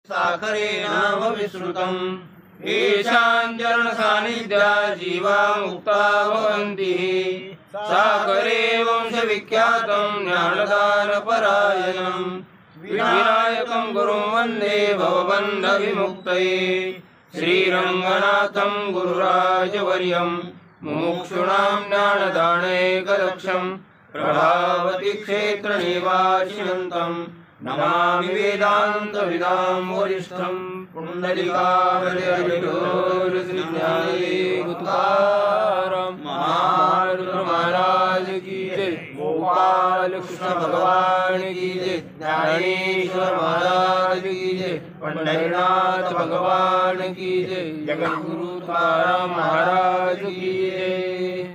साखरे नाम विश्रुतम् येषां चरण सान्निध्या जीवा मुक्ता भवन्ति साखरे वंश विख्यातं ज्ञानदान परायणं विनायकं गुरुं वन्दे भवबन्ध विमुक्तये श्रीरङ्गनाथं गुरुराजवर्यं मुमुक्षूणां ज्ञानदानैकलक्ष्यं प्रभावती क्षेत्रनिवासिनं नमामि वेदान्तविदां वरिष्ठं पुण्डलिकाभृतुकारां महाराज की जय। गोपाल कृष्ण भगवान की जय। ज्ञानेश्वर महाराज की जय। पंढरीनाथ भगवान की जय। जगद्गुरु तुकाराम महाराज की जय।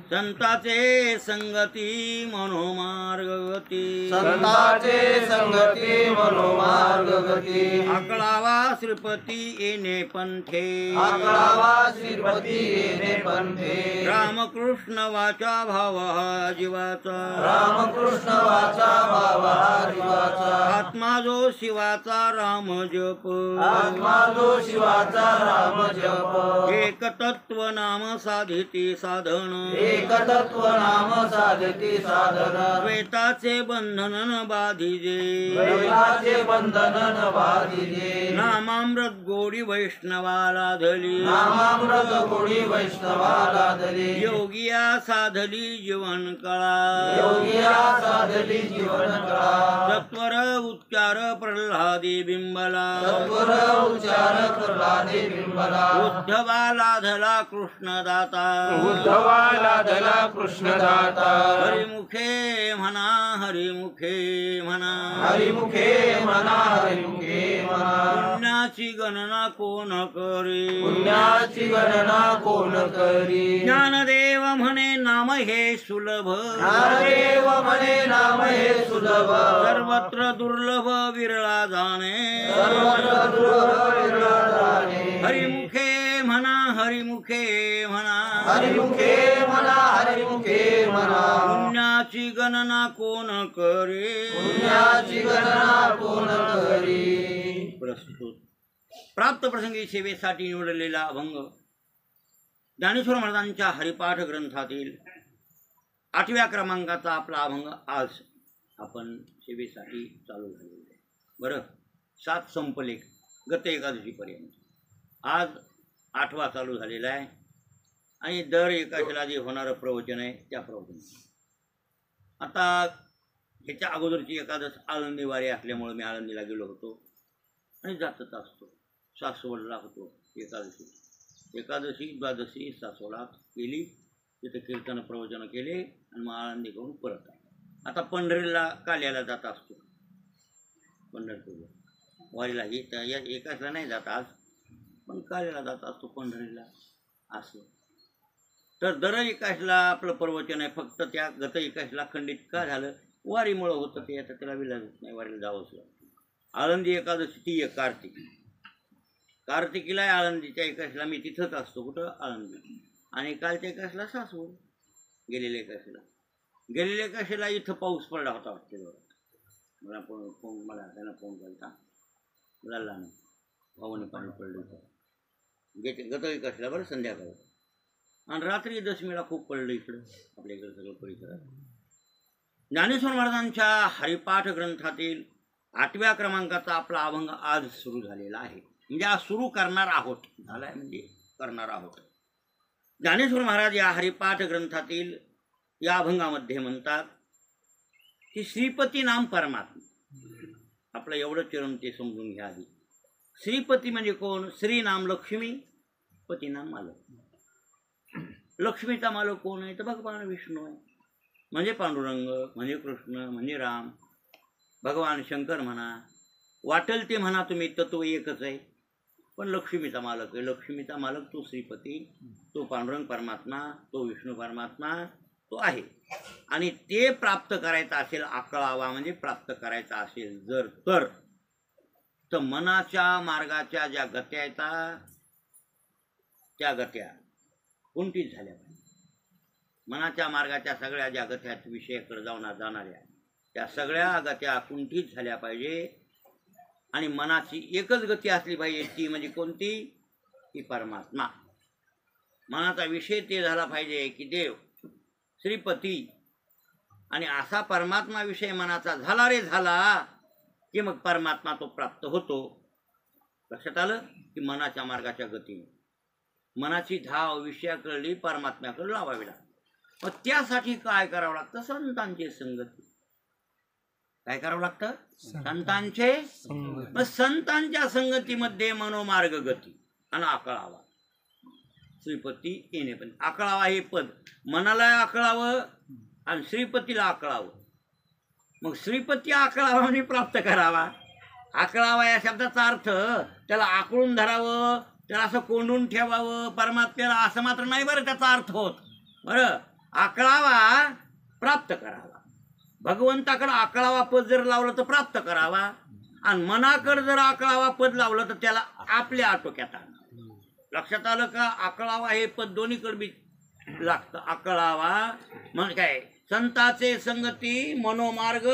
संताचे संगती मनोमार्ग गती संताचे संगती मनोमार्ग गती आकळावा श्रीपती येणे पंथे आकळावा श्रीपती येणे पंथे रामकृष्ण वाचा भाव हा जीवाचा रामकृष्ण वाचा भाव हा जीवाचा आत्मा जो शिवाचा राम जप आत्मा जो शिवाचा राम जप एक तत्व नाम साधिती साधन एकतत्व नाम साधती साधन द्वैताचे बंधन न बाधिजे द्वैताचे बंधन न बाधिजे नामामृत गोडी वैष्णवाला धली नामामृत गोडी वैष्णवाला धली योगिया साधली जीवन कळा योगिया साधली जीवन कळा सत्वर उच्चार प्रल्हादी बिंबला सत्वर उच्चार प्रल्हादी बिंबला उद्धवाला धला कृष्णदाता उद्धवाला धला कृष्णदाता हरिमुखे म्हणा हरिमुखे म्हणा हरिमुखे म्हणा हरिमुखे म्हणा पुण्याची गणना कोण करी पुण्याची गणना कोण करी ज्ञानदेव म्हणे नाम हे सुलभ ज्ञानदेव म्हणे नाम हे सुलभ सर्वत्र दुर्लभ विरळा जाणे सर्वत्र दुर्लभ विरळ जाणे हरिमुखे म्हणा हरिमुखे म्हणा हरिमुखे म्हणा हरिमुखे म्हणा पुण्याची गणना कोण करे पुण्याची गणना कोण करी प्रस्तुत प्राप्त प्रसंगी सेवेसाठी निवडलेला अभंग ज्ञानेश्वर महाराजांच्या हरिपाठ ग्रंथातील 8व्या क्रमांकाचा आपला अभंग आज आपण सेवेसाठी चालू झालेला आहे। बरं, 7 संपले गत एकादशीपर्यंत, आज 8वा चालू झालेला आहे आणि दर एकादशीला जे होणारं प्रवचन आहे त्या प्रवचन आता ह्याच्या अगोदरची एकादश आळंदी वारी असल्यामुळे मी आळंदीला गेलो होतो आणि जातच असतो। सासवडला होतो एकादशी द्वादशी सासवडात केली, तिथे कीर्तन प्रवचन केले आणि मग आळंदी करून परत आलो। आता पंढरीला काल्याला जात असतो, पंढरपूरला वारीला एकादशीला नाही जात आज, पण काल्याला जात असतो पंढरीला असं। तर दर एकादशीला आपलं प्रवचन आहे, फक्त त्या गत एकादशीला खंडित का झालं, वारीमुळं होतं ते, आता त्याला विलाजच नाही, वारीला जावंच लागतं। आळंदी एकादशी ती एक कार्तिकीला आळंदीच्या एकादशीला मी तिथंच असतो, कुठं आळंदी, आणि कालच्या एकादशीला सासवड, गेलेल्या एकादशीला इथं पाऊस पडला होता वाटते। मला त्यानं फोन केला, झाला नाही, भावाने पाणी पडलं होतं गत एकादशीला, बरं संध्याकाळी, आणि रात्री दशमीला खूप पडलं इकडं आपल्या इकडं सगळं परिसरात। ज्ञानेश्वर महाराजांच्या हरिपाठ ग्रंथातील 8व्या क्रमांकाचा आपला अभंग आज सुरू झालेला आहे, म्हणजे आज सुरू करणार आहोत, झाला आहे म्हणजे करणार आहोत। ज्ञानेश्वर महाराज या हरिपाठ ग्रंथातील या अभंगामध्ये म्हणतात की श्रीपती नाम परमात्मा, आपलं एवढं चरण ते समजून घ्या आधी। श्रीपती म्हणजे कोण? श्री नाम लक्ष्मी, पती नाम मालक। लक्ष्मीचा मालक कोण आहे? तर भगवान विष्णू आहे, म्हणजे पांडुरंग, म्हणजे कृष्ण, म्हणजे राम, भगवान शंकर म्हणा, वाटेल ते म्हणा तुम्ही, तत्व एकच आहे, पण लक्ष्मीचा मालक आहे। लक्ष्मीचा मालक तो श्रीपती, तो पांडुरंग परमात्मा, तो विष्णू परमात्मा, तो आहे। आणि ते प्राप्त करायचं असेल, आकळावा म्हणजे प्राप्त करायचा असेल जर तर मनाच्या मार्गाच्या ज्या गत्या आहेत त्या गत्या कुंठित झाल्या पाहिजे। मनाच्या मार्गाच्या सगळ्या ज्या गत्या विषयाकडे जाणाऱ्या त्या सगळ्या गत्या कुंठित झाल्या पाहिजे आणि मनाची एकच गती असली पाहिजे, ती म्हणजे कोणती? ती परमात्मा. मनाचा विषय ते झाला पाहिजे की देव, श्रीपती. आणि असा परमात्मा विषय मनाचा झाला रे झाला की मग परमात्मा तो प्राप्त होतो. लक्षात आलं की मनाच्या मार्गाच्या गतीने मनाची धाव विषयाकडली परमात्म्याकडे लावावी लागते. मग त्यासाठी काय करावं लागतं? संतांची संगती. काय करावं लागतं? संतांचे. मग संतांच्या संगतीमध्ये मनोमार्ग गती आणि आकळावा. श्रीपती येणे पण आकळावा हे पद मनाला आकळावं आणि श्रीपतीला आकळावं. मग श्रीपती आकळावा आणि प्राप्त करावा. आकळावा या शब्दाचा अर्थ त्याला आकळून धरावं, त्याला असं कोंडून ठेवावं परमात्म्याला, असं मात्र नाही बरं त्याचा अर्थ होत. बरं, आकळावा प्राप्त करावा. भगवंताकडे आकळावा पद जर लावलं तर प्राप्त करावा, आणि मनाकडे जर आकळावा पद लावलं तर त्याला आपल्या आटोक्यात आणावं. लक्षात आलं का? आकळावा हे पद दोन्हीकडे बी लागतं. आकळावा म्हणजे काय? संताचे संगती मनोमार्ग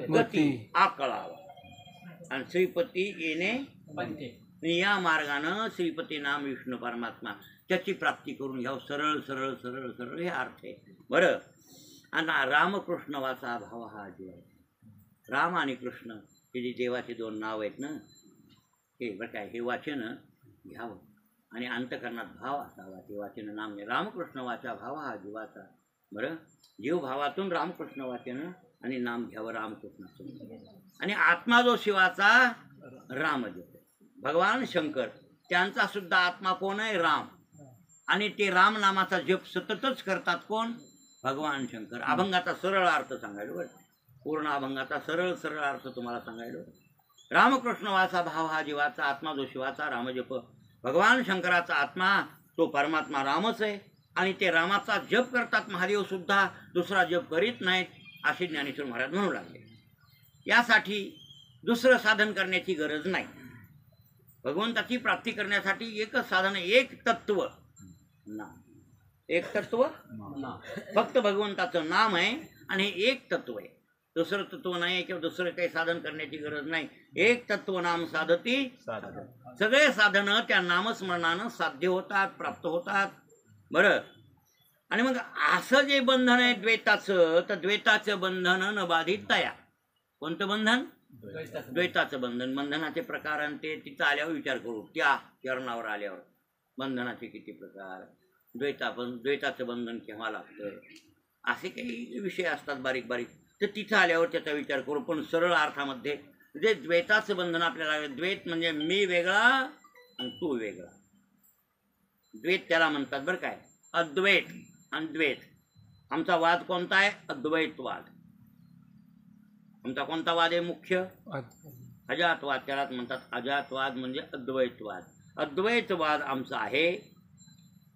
गती आकळावा. आणि श्रीपती येणे या मार्गानं श्रीपती नाम विष्णू परमात्मा त्याची प्राप्ती करून घ्यावं. सरळ सरळ सरळ सरळ हे अर्थ आहे. बरं, आणि रामकृष्ण वाचा भाव हा जीव. राम आणि कृष्ण हे जे देवाचे दोन नाव आहेत ना, हे बरं काय, हे वाचन घ्यावं आणि अंतकरणात भाव असावा. ते वाचन नाम रामकृष्ण वाचा भाव हा जीवाचा. बरं, जीव भावातून रामकृष्ण वाचन आणि नाम घ्यावं रामकृष्णाचं. आणि आत्मा जो शिवाचा राम जप. भगवान शंकर त्यांचा सुद्धा आत्मा कोण आहे? राम. आणि ते राम नामाचा जप सततच करतात. कोण? भगवान शंकर. अभंगाचा सरळ अर्थ सांगायलो बरं, पूर्ण अभंगाचा सरळ सरळ अर्थ तुम्हाला सांगायलो. रामकृष्ण वाचा भाव हा जीवाचा, आत्मा जो शिवाचा रामजप. भगवान शंकराचा आत्मा तो परमात्मा रामच आहे, आणि ते रामाचा जप करतात. महादेव सुद्धा दुसरा जप करीत नाहीत, असे ज्ञानेश्वर महाराज म्हणू लागले. यासाठी दुसरं साधन करण्याची गरज नाही. भगवंताची प्राप्ती करण्यासाठी एकच साधन, एक तत्व नाम. एक तत्व फक्त भगवंताचं नाम आहे, आणि हे एक तत्व आहे. दुसरं तत्व नाही किंवा दुसरं काही साधन करण्याची गरज नाही. एक तत्व नाम साधती. सगळे साधन त्या नामस्मरणानं साध्य होतात, प्राप्त होतात. बरं, आणि मग असं जे बंधन आहे द्वैताचं, तर द्वैताचं बंधन न बाधित तया. कोणतं बंधन? द्वैताचं बंधन. बंधनाचे प्रकार आणि ते तिथं आल्यावर विचार करू. त्या चरणावर आल्यावर बंधनाचे किती प्रकार, द्वैताचं बंधन केव्हा लागतं, असे काही विषय असतात बारीक बारीक, तर तिथं आल्यावर त्याचा विचार करू. पण सरळ अर्थामध्ये म्हणजे द्वैताचं बंधन आपल्याला, द्वैत म्हणजे मी वेगळा आणि तू वेगळा. द्वैत त्याला म्हणतात बरं काय. अद्वैत आणि द्वैत. आमचा वाद कोणता आहे? अद्वैतवाद. आमचा कोणता वाद आहे मुख्य? अजातवाद. त्यालाच म्हणतात अजातवाद म्हणजे अद्वैतवाद. अद्वैतवाद आमचा आहे,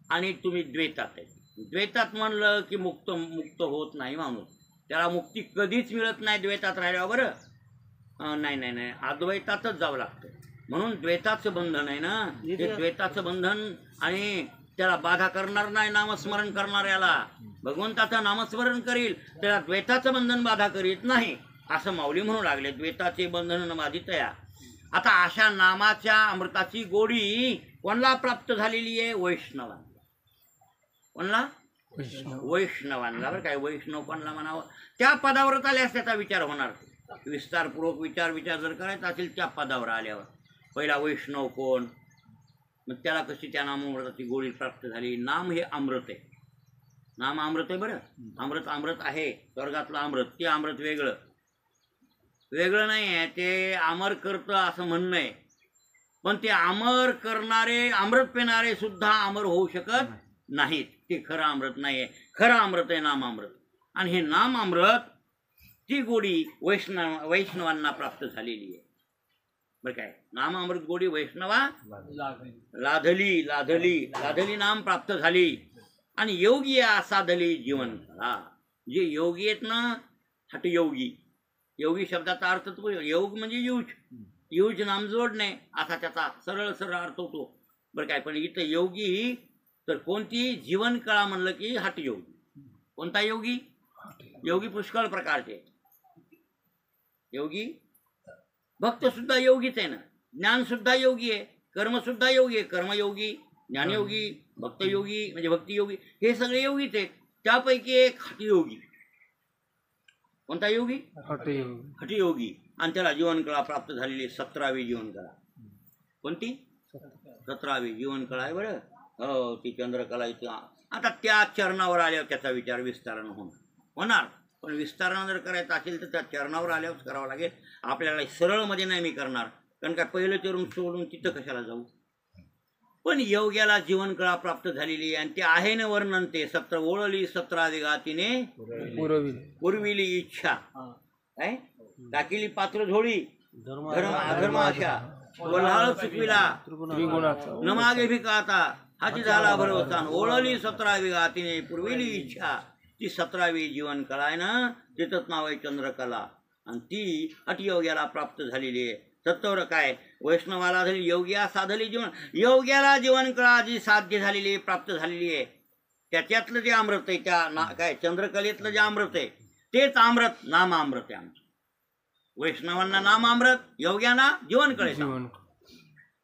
आणि तुम्ही द्वैतात आहे. द्वैतात म्हणलं की मुक्त होत नाही माणूस. त्याला मुक्ती कधीच मिळत नाही द्वैतात राहिल्यावर. बरं, नाही नाही नाही, अद्वैतातच जावं लागतं. म्हणून द्वैताचं बंधन आहे ना, ते द्वैताचं बंधन. आणि त्याला बाधा करणार नाही नामस्मरण करणाऱ्याला. भगवंताचं नामस्मरण करील त्याला द्वैताचं बंधन बाधा करीत नाही, असं माऊली म्हणू लागले. द्वैताचे बंधन न बाधित तया. आता अशा नामाच्या अमृताची गोडी कोणाला प्राप्त झालेली आहे? वैष्णवांना. कोणला? वैष्णवांना. बरं काय, वैष्णव कोणला म्हणावं? त्या पदावर आल्यास त्याचा विचार होणार. विस्तारपूर्वक विचार जर करायचा असेल त्या पदावर आल्यावर. पहिला वैष्णव कोण, मग त्याला कशी त्या नामामृताची गोडी प्राप्त झाली. नाम हे अमृत आहे. नाम अमृत आहे. बरं, अमृत आहे, स्वर्गातलं अमृत. ते अमृत वेगळं नाही आहे, ते अमर करतं असं म्हणणं आहे. पण ते अमर करणारे, अमृत पिणारे सुद्धा अमर होऊ शकत नाहीत. ते खरं अमृत नाही आहे. खरं अमृत आहे नाम अमृत. आणि हे नाम अमृत ती गोडी वैष्णवांना प्राप्त झालेली आहे. बरं काय, नाम अमृत गोडी वैष्णवा लाधली नाम प्राप्त झाली. आणि योगी साधली जीवन कला. जे योगी आहेत ना, हटयोगी. योगी शब्दाचा अर्थ तो योग म्हणजे यूज नाम जोडणे असा त्याचा सरळ सरळ अर्थ होतो. बरं काय, पण इथं योगी तर कोणती जीवन कळा म्हणलं की हटयोगी. कोणता योगी? योगी पुष्कळ प्रकारचे योगी. भक्त सुद्धा योगीच आहे ना, ज्ञान सुद्धा योगी आहे, कर्म सुद्धा योगी आहे, कर्मयोगी, ज्ञानयोगी, भक्तयोगी म्हणजे भक्तियोगी, हे सगळे योगीच आहेत. त्यापैकी एक हठयोगी. कोणता योगी? हठयोगी. आणि त्याला जीवनकळा प्राप्त झालेली 17वी जीवनकळा. कोणती? 17वी जीवनकळा आहे बरं. हो, ती चंद्रकला इथे. आता त्या चरणावर आल्यावर त्याचा विचार विस्तारण होणार. पण विस्तारण जर करायचं असेल तर त्या चरणावर आल्यावर करावं लागेल. आपल्याला सरळमध्ये नाही मी करणार, कारण काय पहिलं चरण सोडून तिथं कशाला जाऊ. पण योग्याला जीवनकळा प्राप्त झालेली आणि ते आहे ना वर्णन. ते 17 ओळली 17 गातीने पुरविली इच्छा. काय टाकिली पात्र झोळी, धर्म अधर्म आशा वल्हाळ चुकविला न मागे भिकाता हाती झाला भरवसा. ओळली 17 गातीने पुरविली इच्छा. ती 17वी जीवनकळा आहे ना, तिथंच नाव आहे चंद्रकला. आणि ती हठयोग्याला प्राप्त झालेली आहे. सत्वर काय वैष्णवाला झाली, योग्या साधली जीवन. योग्याला जीवनकळा जी साध्य झालेली प्राप्त झालेली आहे, त्याच्यातलं जे अमृत आहे, त्या काय चंद्रकलेतलं जे अमृत आहे तेच अमृत नामामृत आहे आमचं. वैष्णवांना नामामृत, योग्यांना जीवनकळेचं.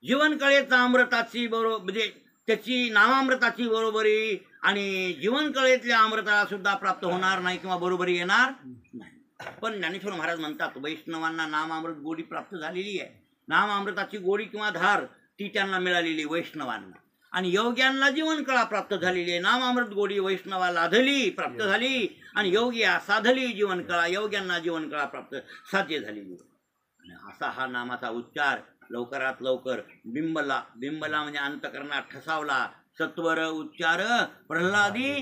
जीवनकळेचा अमृताची बरोबर म्हणजे त्याची नामामृताची बरोबरी आणि जीवनकळेतल्या अमृताला सुद्धा प्राप्त होणार नाही किंवा बरोबरी येणार नाही. पण ज्ञानेश्वर महाराज म्हणतात वैष्णवांना नामामृत गोडी प्राप्त झालेली आहे. नामामृताची गोडी किंवा धार ती त्यांना मिळालेली वैष्णवांना. आणि योग्यांना जीवनकळा प्राप्त झालेली आहे. नामामृत गोडी वैष्णवा लाधली प्राप्त झाली आणि योग्या साधली जीवनकळा. योग्यांना जीवनकळा प्राप्त साध्य झालेली. आणि असा हा नामाचा उच्चार लवकरात लवकर बिंबला. बिंबला म्हणजे अंतकरणात ठसावला. सत्वर उच्चार प्रल्हादी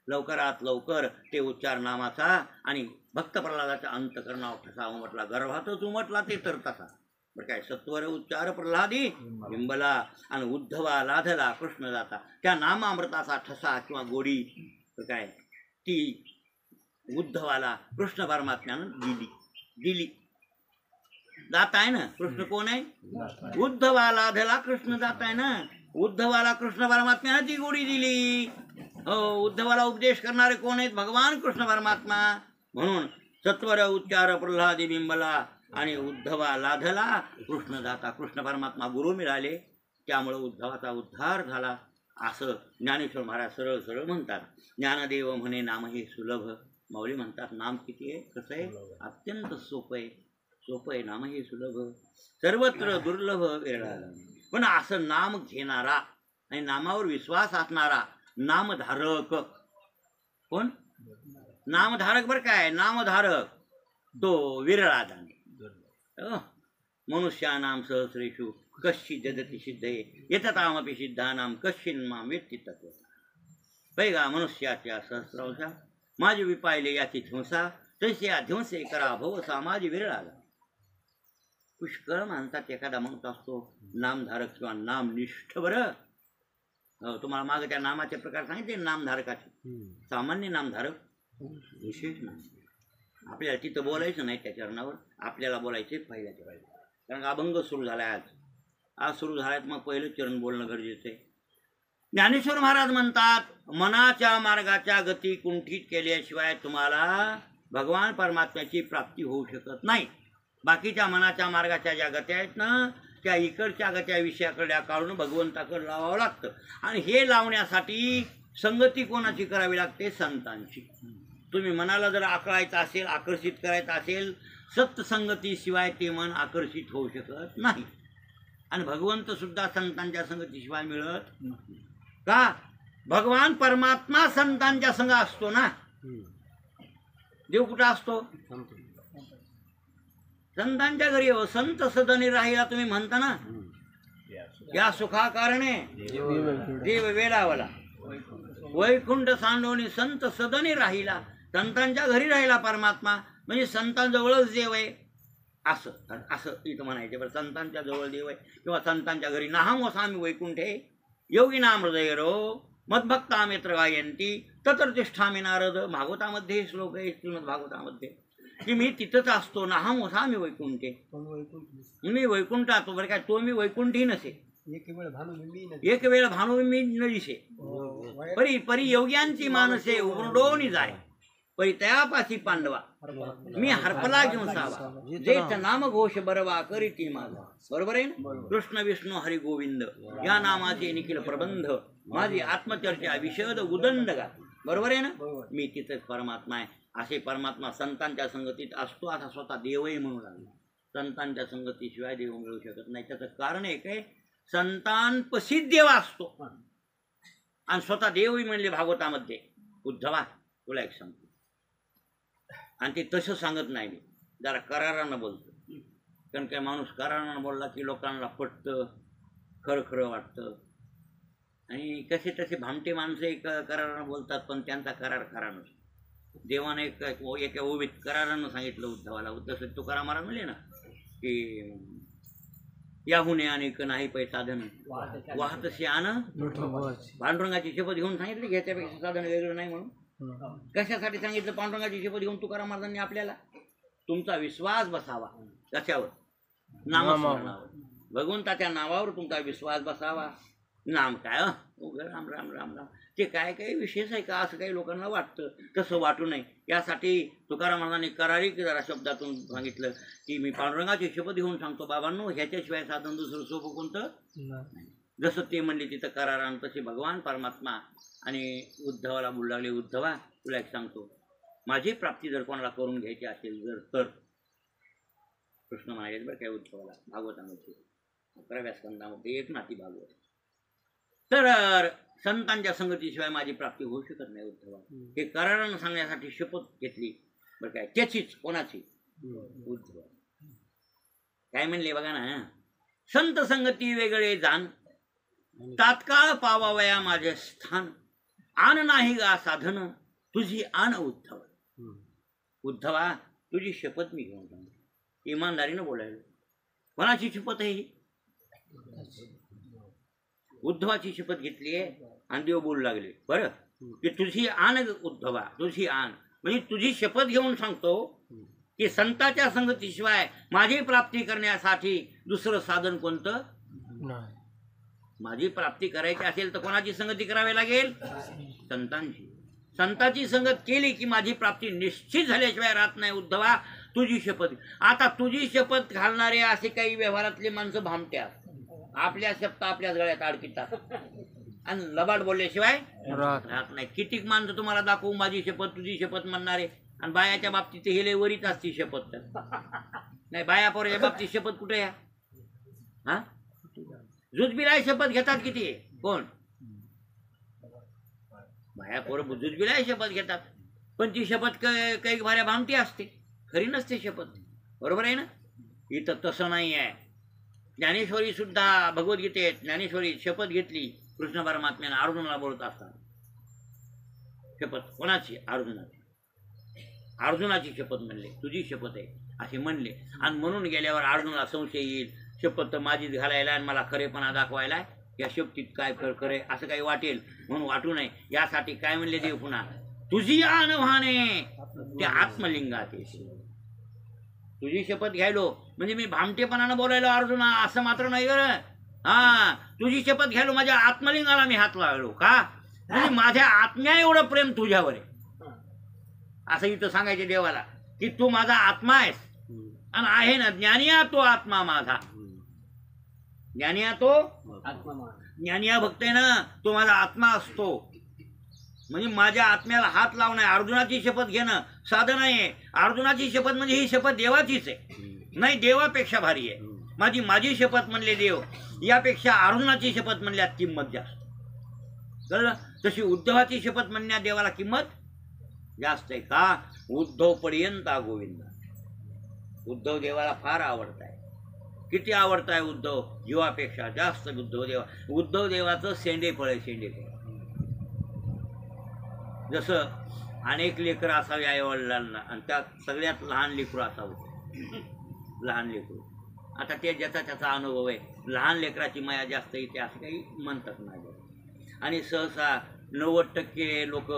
लवकरात लवकर ते उच्चार नामाचा आणि भक्त प्रल्हादाच्या अंतकरणावर ठसावा म्हटला. गर्भातच उमटला ते तर तसा. बरं काय सत्वर उच्चार प्रल्हादी बिंबला आणि उद्धवा लाधला कृष्ण जाता. त्या नामामृताचा ठसा किंवा गोडी काय ती उद्धवाला कृष्ण परमात्म्यानं दिली. जात आहे ना. कृष्ण कोण आहे? उद्धवा लाधला कृष्ण जात आहे ना. उद्धवाला कृष्ण परमात्म्यानं ती गोडी दिली. हो, उद्धवाला उपदेश करणारे कोण आहेत? भगवान कृष्ण परमात्मा. म्हणून सत्वर उच्चार प्रल्हादी बिंबला आणि उद्धवा लाधला कृष्ण दाता. कृष्ण परमात्मा गुरु मिळाले, त्यामुळे उद्धवाचा उद्धार झाला असं ज्ञानेश्वर महाराज सरळ सरळ म्हणतात. ज्ञानदेव म्हणे नाम हे सुलभ. माऊली म्हणतात नाम किती आहे, कसं आहे, अत्यंत सोपं आहे. सोपं आहे नाम हे सुलभ, सर्वत्र दुर्लभ वेळा. पण असं नाम घेणारा आणि नामावर विश्वास असणारा नामधारक कोण? नामधारक बरं काय, नामधारक तो विरळा जाणे. मनुष्यानाम सहस्रेषु कशी जगती सिद्धे येततामपि सिद्धानाम कश्चिन माम वेत्ति तत्व. पैगा मनुष्याच्या सहस्रावशा माझे विपायले याची ध्वंसा तसे या ध्वंसे करा भव समाज विरळा. पुष्कळ माणसात एखादा म्हणत असतो नामधारक किंवा नामनिष्ठ. बरं तुम्हाला मागे त्या नामाचे प्रकार सांगितले नामधारकाचे. सामान्य नामधारक, विशेष नाम. आपल्याला तिथं बोलायचं नाही त्या चरणावर, आपल्याला बोलायचे पहिल्याच्या वेळेला. कारण अभंग सुरू झाला आहे आज सुरू झाला आहे, मग पहिलं चरण बोलणं गरजेचं आहे. ज्ञानेश्वर महाराज म्हणतात मनाच्या मार्गाच्या गती कुंठित केल्याशिवाय तुम्हाला भगवान परमात्म्याची प्राप्ती होऊ शकत नाही. बाकीच्या मनाच्या मार्गाच्या ज्या गत्या आहेत ना, त्या इकडच्या गत्या विषयाकडे काढून भगवंताकडे लावावं लागतं. आणि हे लावण्यासाठी संगती कोणाची करावी लागते? संतांची. तुम्ही मनाला जर आकळायचं असेल, आकर्षित करायचं असेल, सत्संगतीशिवाय ते मन आकर्षित होऊ शकत नाही. आणि भगवंत सुद्धा संतांच्या संगतीशिवाय मिळत नाही. का? भगवान परमात्मा संतांच्या संग असतो ना. देव कुठं असतो? संतांच्या घरी. हो, संत सदनी राहिला तुम्ही म्हणता ना, या सुखा कारणे देव वेडावला. वैकुंठ सांडोनी संत सदनी राहिला. संतांच्या घरी राहिला परमात्मा म्हणजे संतांजवळच देव आहे असं असं इथं म्हणायचे. बरं संतांच्या जवळ देव आहे किंवा संतांच्या घरी. नाहम वसामी वैकुंठे योगी नाम हृदयरो मद्भक्ता मित्र गायंती तत्र तिष्ठामी नारद. भागवतामध्ये श्लोक आहे, श्रीमद भागवतामध्ये, की मी तिथंच असतो. नाहम वसामी वैकुंठे, मी वैकुंठात. बरं काय तो मी वैकुंठी नसे, एक वेळ भानु मी न दिसे. परी परी योग्यांची मानसे उघडोनी जाय. परितयापासी पांडवा मी हरपला घेऊन सावा जेठ नाम घोष बरवा करीती माझा. बरोबर आहे ना. कृष्ण विष्णू हरी गोविंद या नामाचे निखिल प्रबंध माझी आत्मचर्चा विशद उदंड गा. बरोबर आहे ना. मी तिथेच परमात्मा आहे. असे परमात्मा संतांच्या संगतीत असतो. आता स्वतः देवही म्हणू लागला. संतांच्या संगतीशिवाय देव मिळू शकत नाही. त्याचं कारण एक आहे, संतांपशी देव असतो आणि स्वतः देवही म्हणले भागवतामध्ये. उद्धवा तुला एक सांगतो, आणि ते तसं सांगत नाही, मी जरा करारानं बोलतो. कारण काय माणूस करारानं बोलला की लोकांना पटतं, खरं खरं वाटतं. आणि कसे तसे भामटे माणसं एक करारानं बोलतात, पण त्यांचा करार खरा नसतो. देवाने एका ओवीत करारानं सांगितलं उद्धवाला. उद्धव तुकाराम महाराज म्हणले ना की याहुने अनेक नाही पै साधन वाहतसे आण. पांडुरंगाची शपथ घेऊन सांगितली की ह्याच्यापेक्षा साधन वेगळं नाही म्हणून. कशासाठी सांगितलं पांडुरंगाची शपथ घेऊन तुकाराम महाराजांनी आपल्याला? तुमचा विश्वास बसावा. कशावर? नामस्मरणावर. भगवंताच्या नावावर तुमचा विश्वास बसावा. नाम काय राम राम राम राम ते काय काही विशेष आहे का असं काही लोकांना वाटतं. तसं वाटू नये यासाठी तुकाराम महाराजांनी करारी जरा शब्दातून सांगितलं की मी पांडुरंगाची शपथ घेऊन सांगतो बाबांनो, ह्याच्याशिवाय साधन दुसरं सोपं कोणतं नाही. जसं ते म्हणले तिथं करारान, तसे भगवान परमात्मा आणि उद्धवाला बोलू लागले, उद्धवा तुला एक सांगतो, माझी प्राप्ती जर कोणाला करून घ्यायची असेल जर तर कृष्ण महाराज बरं काय उद्धवाला भागवतामध्ये 11व्या स्कंदामध्ये एक नाती भागवत. तर संतांच्या संगतीशिवाय माझी प्राप्ती होऊ शकत नाही उद्धवा. हे करारानं सांगण्यासाठी शपथ घेतली बरं काय. त्याचीच कोणाची? उद्धव. काय म्हणले बघा ना, संत संगती वेगळे जाण तात्काळ पावावया माझे स्थान आन नाही गा साधन तुझी आन उद्धव. उद्धवा तुझी शपथ मी घेऊन सांगतो. इमानदारीनं बोलायला. कोणाची शपथ आहे ही? उद्धवाची शपथ घेतली आहे आणि देव बोलू लागले बरं की तुझी आण उद्धवा, तुझी आण. म्हणजे तुझी शपथ घेऊन सांगतो की संतांच्या संगतीशिवाय माझी प्राप्ती करण्यासाठी दुसरं साधन कोणतं नाही. माझी प्राप्ती करायची असेल तर कोणाची संगती करावी लागेल? संतांची. संतांची संगत केली की माझी प्राप्ती निश्चित झाल्याशिवाय राहत नाही. उद्धवा तुझी शपथ. आता तुझी शपथ घालणारे असे काही व्यवहारातले माणसं भामट्या आपल्या शपथ आपल्याच गळ्यात अडकितात आणि लबाड बोलल्याशिवाय राहत नाही. कितीक माणसं तुम्हाला दाखवू माझी शपथ तुझी शपथ म्हणणारे, आणि बायाच्या बाबतीत हे लय वरीच असती शपथ. नाही बाया पोराच्या बाबतीत शपथ कुठे या? हा जुजबिराय शपथ घेतात किती? कोण? बाया पोरं जुजबिराय शपथ घेतात, पण ती शपथ काही भाऱ्या भामटी असते, खरी नसते शपथ. बरोबर आहे ना. इथं तसं नाही आहे. ज्ञानेश्वरी सुद्धा भगवद्गीतेत ज्ञानेश्वरी शपथ घेतली कृष्ण परमात्म्याने अर्जुनाला बोलत असताना. शपथ कोणाची? अर्जुनाची. अर्जुनाची शपथ म्हणले, तुझी शपथ आहे असे म्हणले. आणि म्हणून गेल्यावर अर्जुनाला संशय येईल, शपथ तर माझीच घालायला आणि मला खरेपणा दाखवायला या शपथीत काय खरे असं काही वाटेल म्हणून वाटू नये यासाठी काय म्हणले देव पुन्हा, तुझी आण वाहने त्या आत्मलिंगात. तुझी शपथ घ्यायलो म्हणजे मी भामटेपणानं बोलायलो अर्जुना असं मात्र नाही बरं. हा तुझी शपथ घ्यायलो माझ्या आत्मलिंगाला मी हात लावलो का, म्हणजे माझ्या आत्म्या एवढं प्रेम तुझ्यावर आहे असं इथं सांगायचे देवाला की तू माझा आत्मा आहेस आणि आहे ना ज्ञानिया तो आत्मा माझा. ज्ञानिया तो आत्मा, ज्ञानिया भक्त आहे ना तो माझा आत्मा असतो. म्हणजे माझ्या आत्म्याला हात लावणं अर्जुनाची शपथ घेणं साधन आहे. अर्जुनाची शपथ म्हणजे ही शपथ देवाचीच आहे, नाही देवापेक्षा भारी आहे. माझी शपथ म्हणले देव यापेक्षा अर्जुनाची शपथ म्हणल्यात किंमत जास्त. कळलं? तशी उद्धवाची शपथ म्हणण्यात देवाला किंमत जास्त आहे. का? उद्धव पर्यंत गोविंद. उद्धव देवाला फार आवडत आहे. किती आवडत आहे उद्धव? जीवापेक्षा जास्त उद्धव देवाचं शेंडे फळ आहे. शेंडे फळ जसं अनेक लेकरं असावी आई वडिलांना आणि त्यात सगळ्यात लहान लेकरू असावं. लहान लेकरू आता ते ज्याचा त्याचा अनुभव आहे. लहान लेकराची माया जास्त येते असं काही म्हणतात नाही. आणि सहसा 90% लोक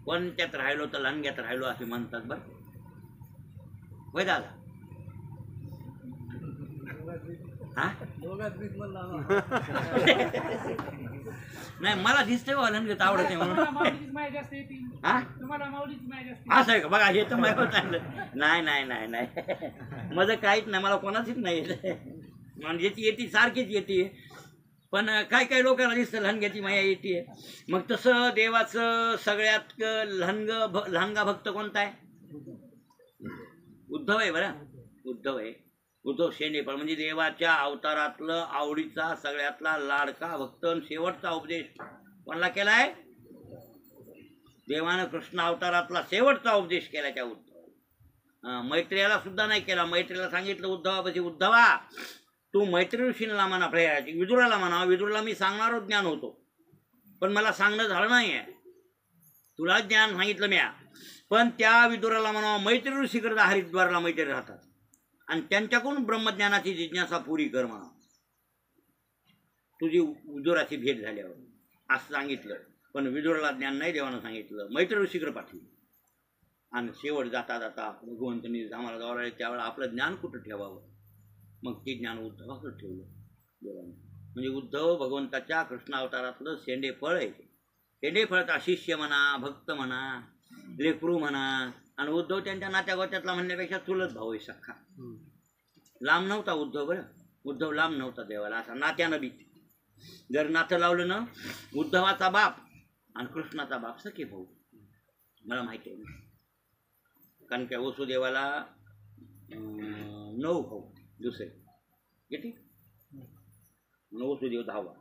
कोणत्यात राहिलो तर लहानग्यात राहिलो असे म्हणतात बरं. होय दादा? हा नाही मला दिसतंय बा लंगेत आवडते म्हणून हा असं आहे का बघा हे तर मला चांगलं नाही नाही नाही नाही माझं काहीच नाही मला कोणाचीच नाही म्हणजे येते सारखीच येते पण काय काय लोकांना दिसतं लहानग्याची माया येते मग तसं देवाचं सगळ्यात लहानगा भक्त कोणता आहे उद्धव आहे बरं उद्धव आहे उद्धव शेंडेफळ म्हणजे देवाच्या अवतारातलं आवडीचा सगळ्यातला लाडका भक्त शेवटचा उपदेश कोणाला केलाय देवानं कृष्ण अवतारातला शेवटचा उपदेश केला त्या उद्धव मैत्रेयाला सुद्धा नाही केला मैत्रेयाला सांगितलं उद्धवापाशी उद्धवा तू मैत्री ऋषींना म्हणा विदुराला म्हणा विदुराला मी सांगणारो ज्ञान होतो पण मला सांगणं झालं नाही आहे तुला ज्ञान सांगितलं म्या पण त्या विदुराला म्हणा मैत्री ऋषीकडे हरिद्वारला मैत्री राहतात आणि त्यांच्याकडून ब्रह्मज्ञानाची जिज्ञासा पुरी कर म्हणा तुझी विदुराची भेट झाल्यावर असं सांगितलं पण विदुराला ज्ञान नाही देवानं सांगितलं मैत्री ऋषीकडे पाठवलं आणि शेवट जाता जाता भगवंतनी आम्हाला जावं त्यावेळेला आपलं ज्ञान कुठं ठेवावं मग ते ज्ञान उद्धवाकडे ठेवलं देवाने म्हणजे उद्धव भगवंताच्या कृष्ण अवतारातलं शेंडेफळ आहे शेंडेफळचा शिष्य म्हणा भक्त म्हणा लेकरू म्हणा आणि उद्धव त्यांच्या नात्या गोत्यातला म्हणण्यापेक्षा चुलत भाऊ आहे सख्खा लांब नव्हता उद्धव बरं उद्धव लांब नव्हता देवाला असा नात्यानं बी जर नातं लावलं ना उद्धवाचा बाप आणि कृष्णाचा बाप सखे भाऊ मला माहिती आहे कारण की वसुदेवाला 9 भाऊ दुसरे किती वसुदेव 10वा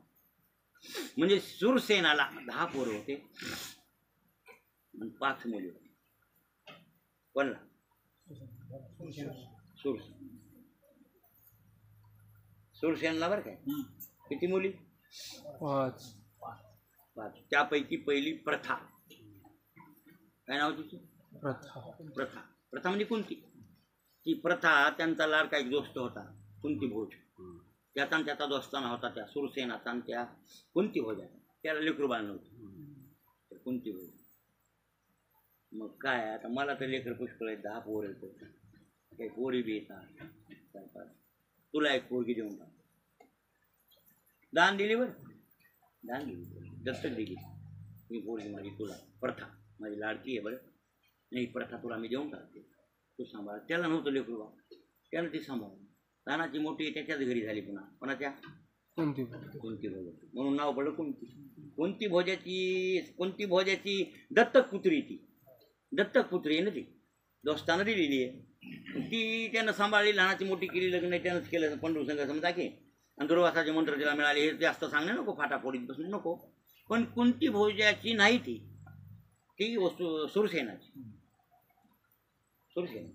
म्हणजे सुरसेनाला 10 पोरं होते आणि 5 मुली होते कोणला सुरसेनला बरं काय किती मुली 5 त्यापैकी पहिली प्रथा काय नाव तिची प्रथा म्हणजे कोणती ती प्रथा त्यांचा लाडका एक दोस्त होता कुंती भोज त्याचा दोस्ताना होता त्या सुरसेनाचा आणि त्या कुंती भोजाचा त्याला लेकरू बाळ नव्हतं कुंती भोज मग काय आता मला तर लेकर पुष्कळ आहे 10 पोर येतो काही पोरी बी येतात तुला एक पोरगी देऊन टाक दान दिली बरं दान दिली दत्तक दिली मी पोरगी माझी तुला प्रथा माझी लाडकी आहे बरं नाही प्रथा तुला मी देऊन टाकते तू सांभाळ त्याला नव्हतं लेकरू बा त्यानं ती सांभाळ लहानाची मोठी त्याच्याच घरी झाली पुन्हा कोणाच्या कुंती भोजाची म्हणून नाव पडलं कुंती भोजाची दत्तक पुत्री ती दत्तक पुत्री आहे ना ती दोस्तानं दिलेली आहे ती त्यानं सांभाळली लहानाची मोठी केली लग्न त्यानंच केलं पंढरू संघ समजा की आणि दुर्वासाचे मंत्र तिला मिळाले हे जास्त सांगणे नको फाटाफोडीत बसून नको पण कुंती भोजाची नाही ती सुरसेनाची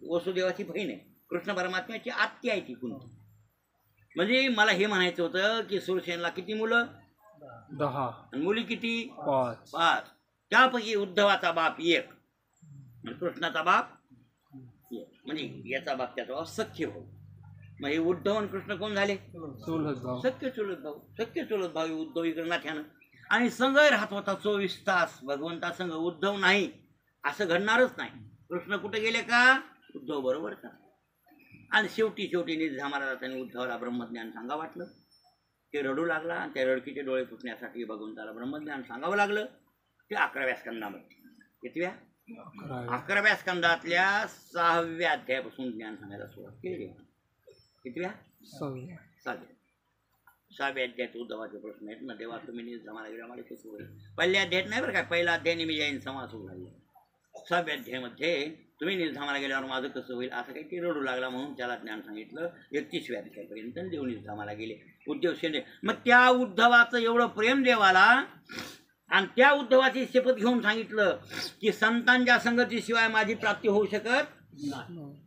वसुदेवाची बहीण आहे कृष्ण परमात्म्याची आत्या आहे ती कुंती म्हणजे मला हे म्हणायचं होतं की सुरसेनला किती मुलं 10 आणि मुली किती 5 त्यापैकी उद्धवाचा बाप 1 आणि कृष्णाचा बाप 1 म्हणजे याचा बाप त्याचा बाप सख्य भाऊ म्हणजे उद्धव आणि कृष्ण कोण झाले सख्य चुलत भाऊ उद्धव इकडे नाथ्यानं आणि संघ राहत होता 24 तास भगवंता संघ उद्धव नाही असं घडणारच नाही कृष्ण कुठे गेले का उद्धव बरोबर का आणि शेवटी निधा महाराजांनी उद्धवाला ब्रह्मज्ञान सांगा वाटलं ते रडू लागला आणि त्या रडकीचे डोळे फुटण्यासाठी भगवंताला ब्रह्मज्ञान सांगावं लागलं ते 11व्या स्कंदामध्ये कितव्या 11व्या स्कंदातल्या 6व्या अध्यायापासून ज्ञान सांगायला सुरुवात केली कितव्या 6व्या अध्यायात उद्धवाचे प्रश्न आहेत ना देवा तुम्ही निधा महाराज कसं होईल पहिल्या अध्यायात नाही बरं काय पहिला अध्यायाने मी जाईन समाज सुरू झाली 6व्या अध्यायामध्ये तुम्ही निर्धामाला गेल्यावर माझं कसं होईल असं काही ते रडू लागला म्हणून त्याला ज्ञान सांगितलं 31व्या अध्यायापर्यंत देव निर्धामाला गेले उद्धव शेंडे मग त्या उद्धवाचं एवढं प्रेम देवाला आणि त्या उद्धवाची शपथ घेऊन सांगितलं की संतांच्या संगतीशिवाय माझी प्राप्ती होऊ शकत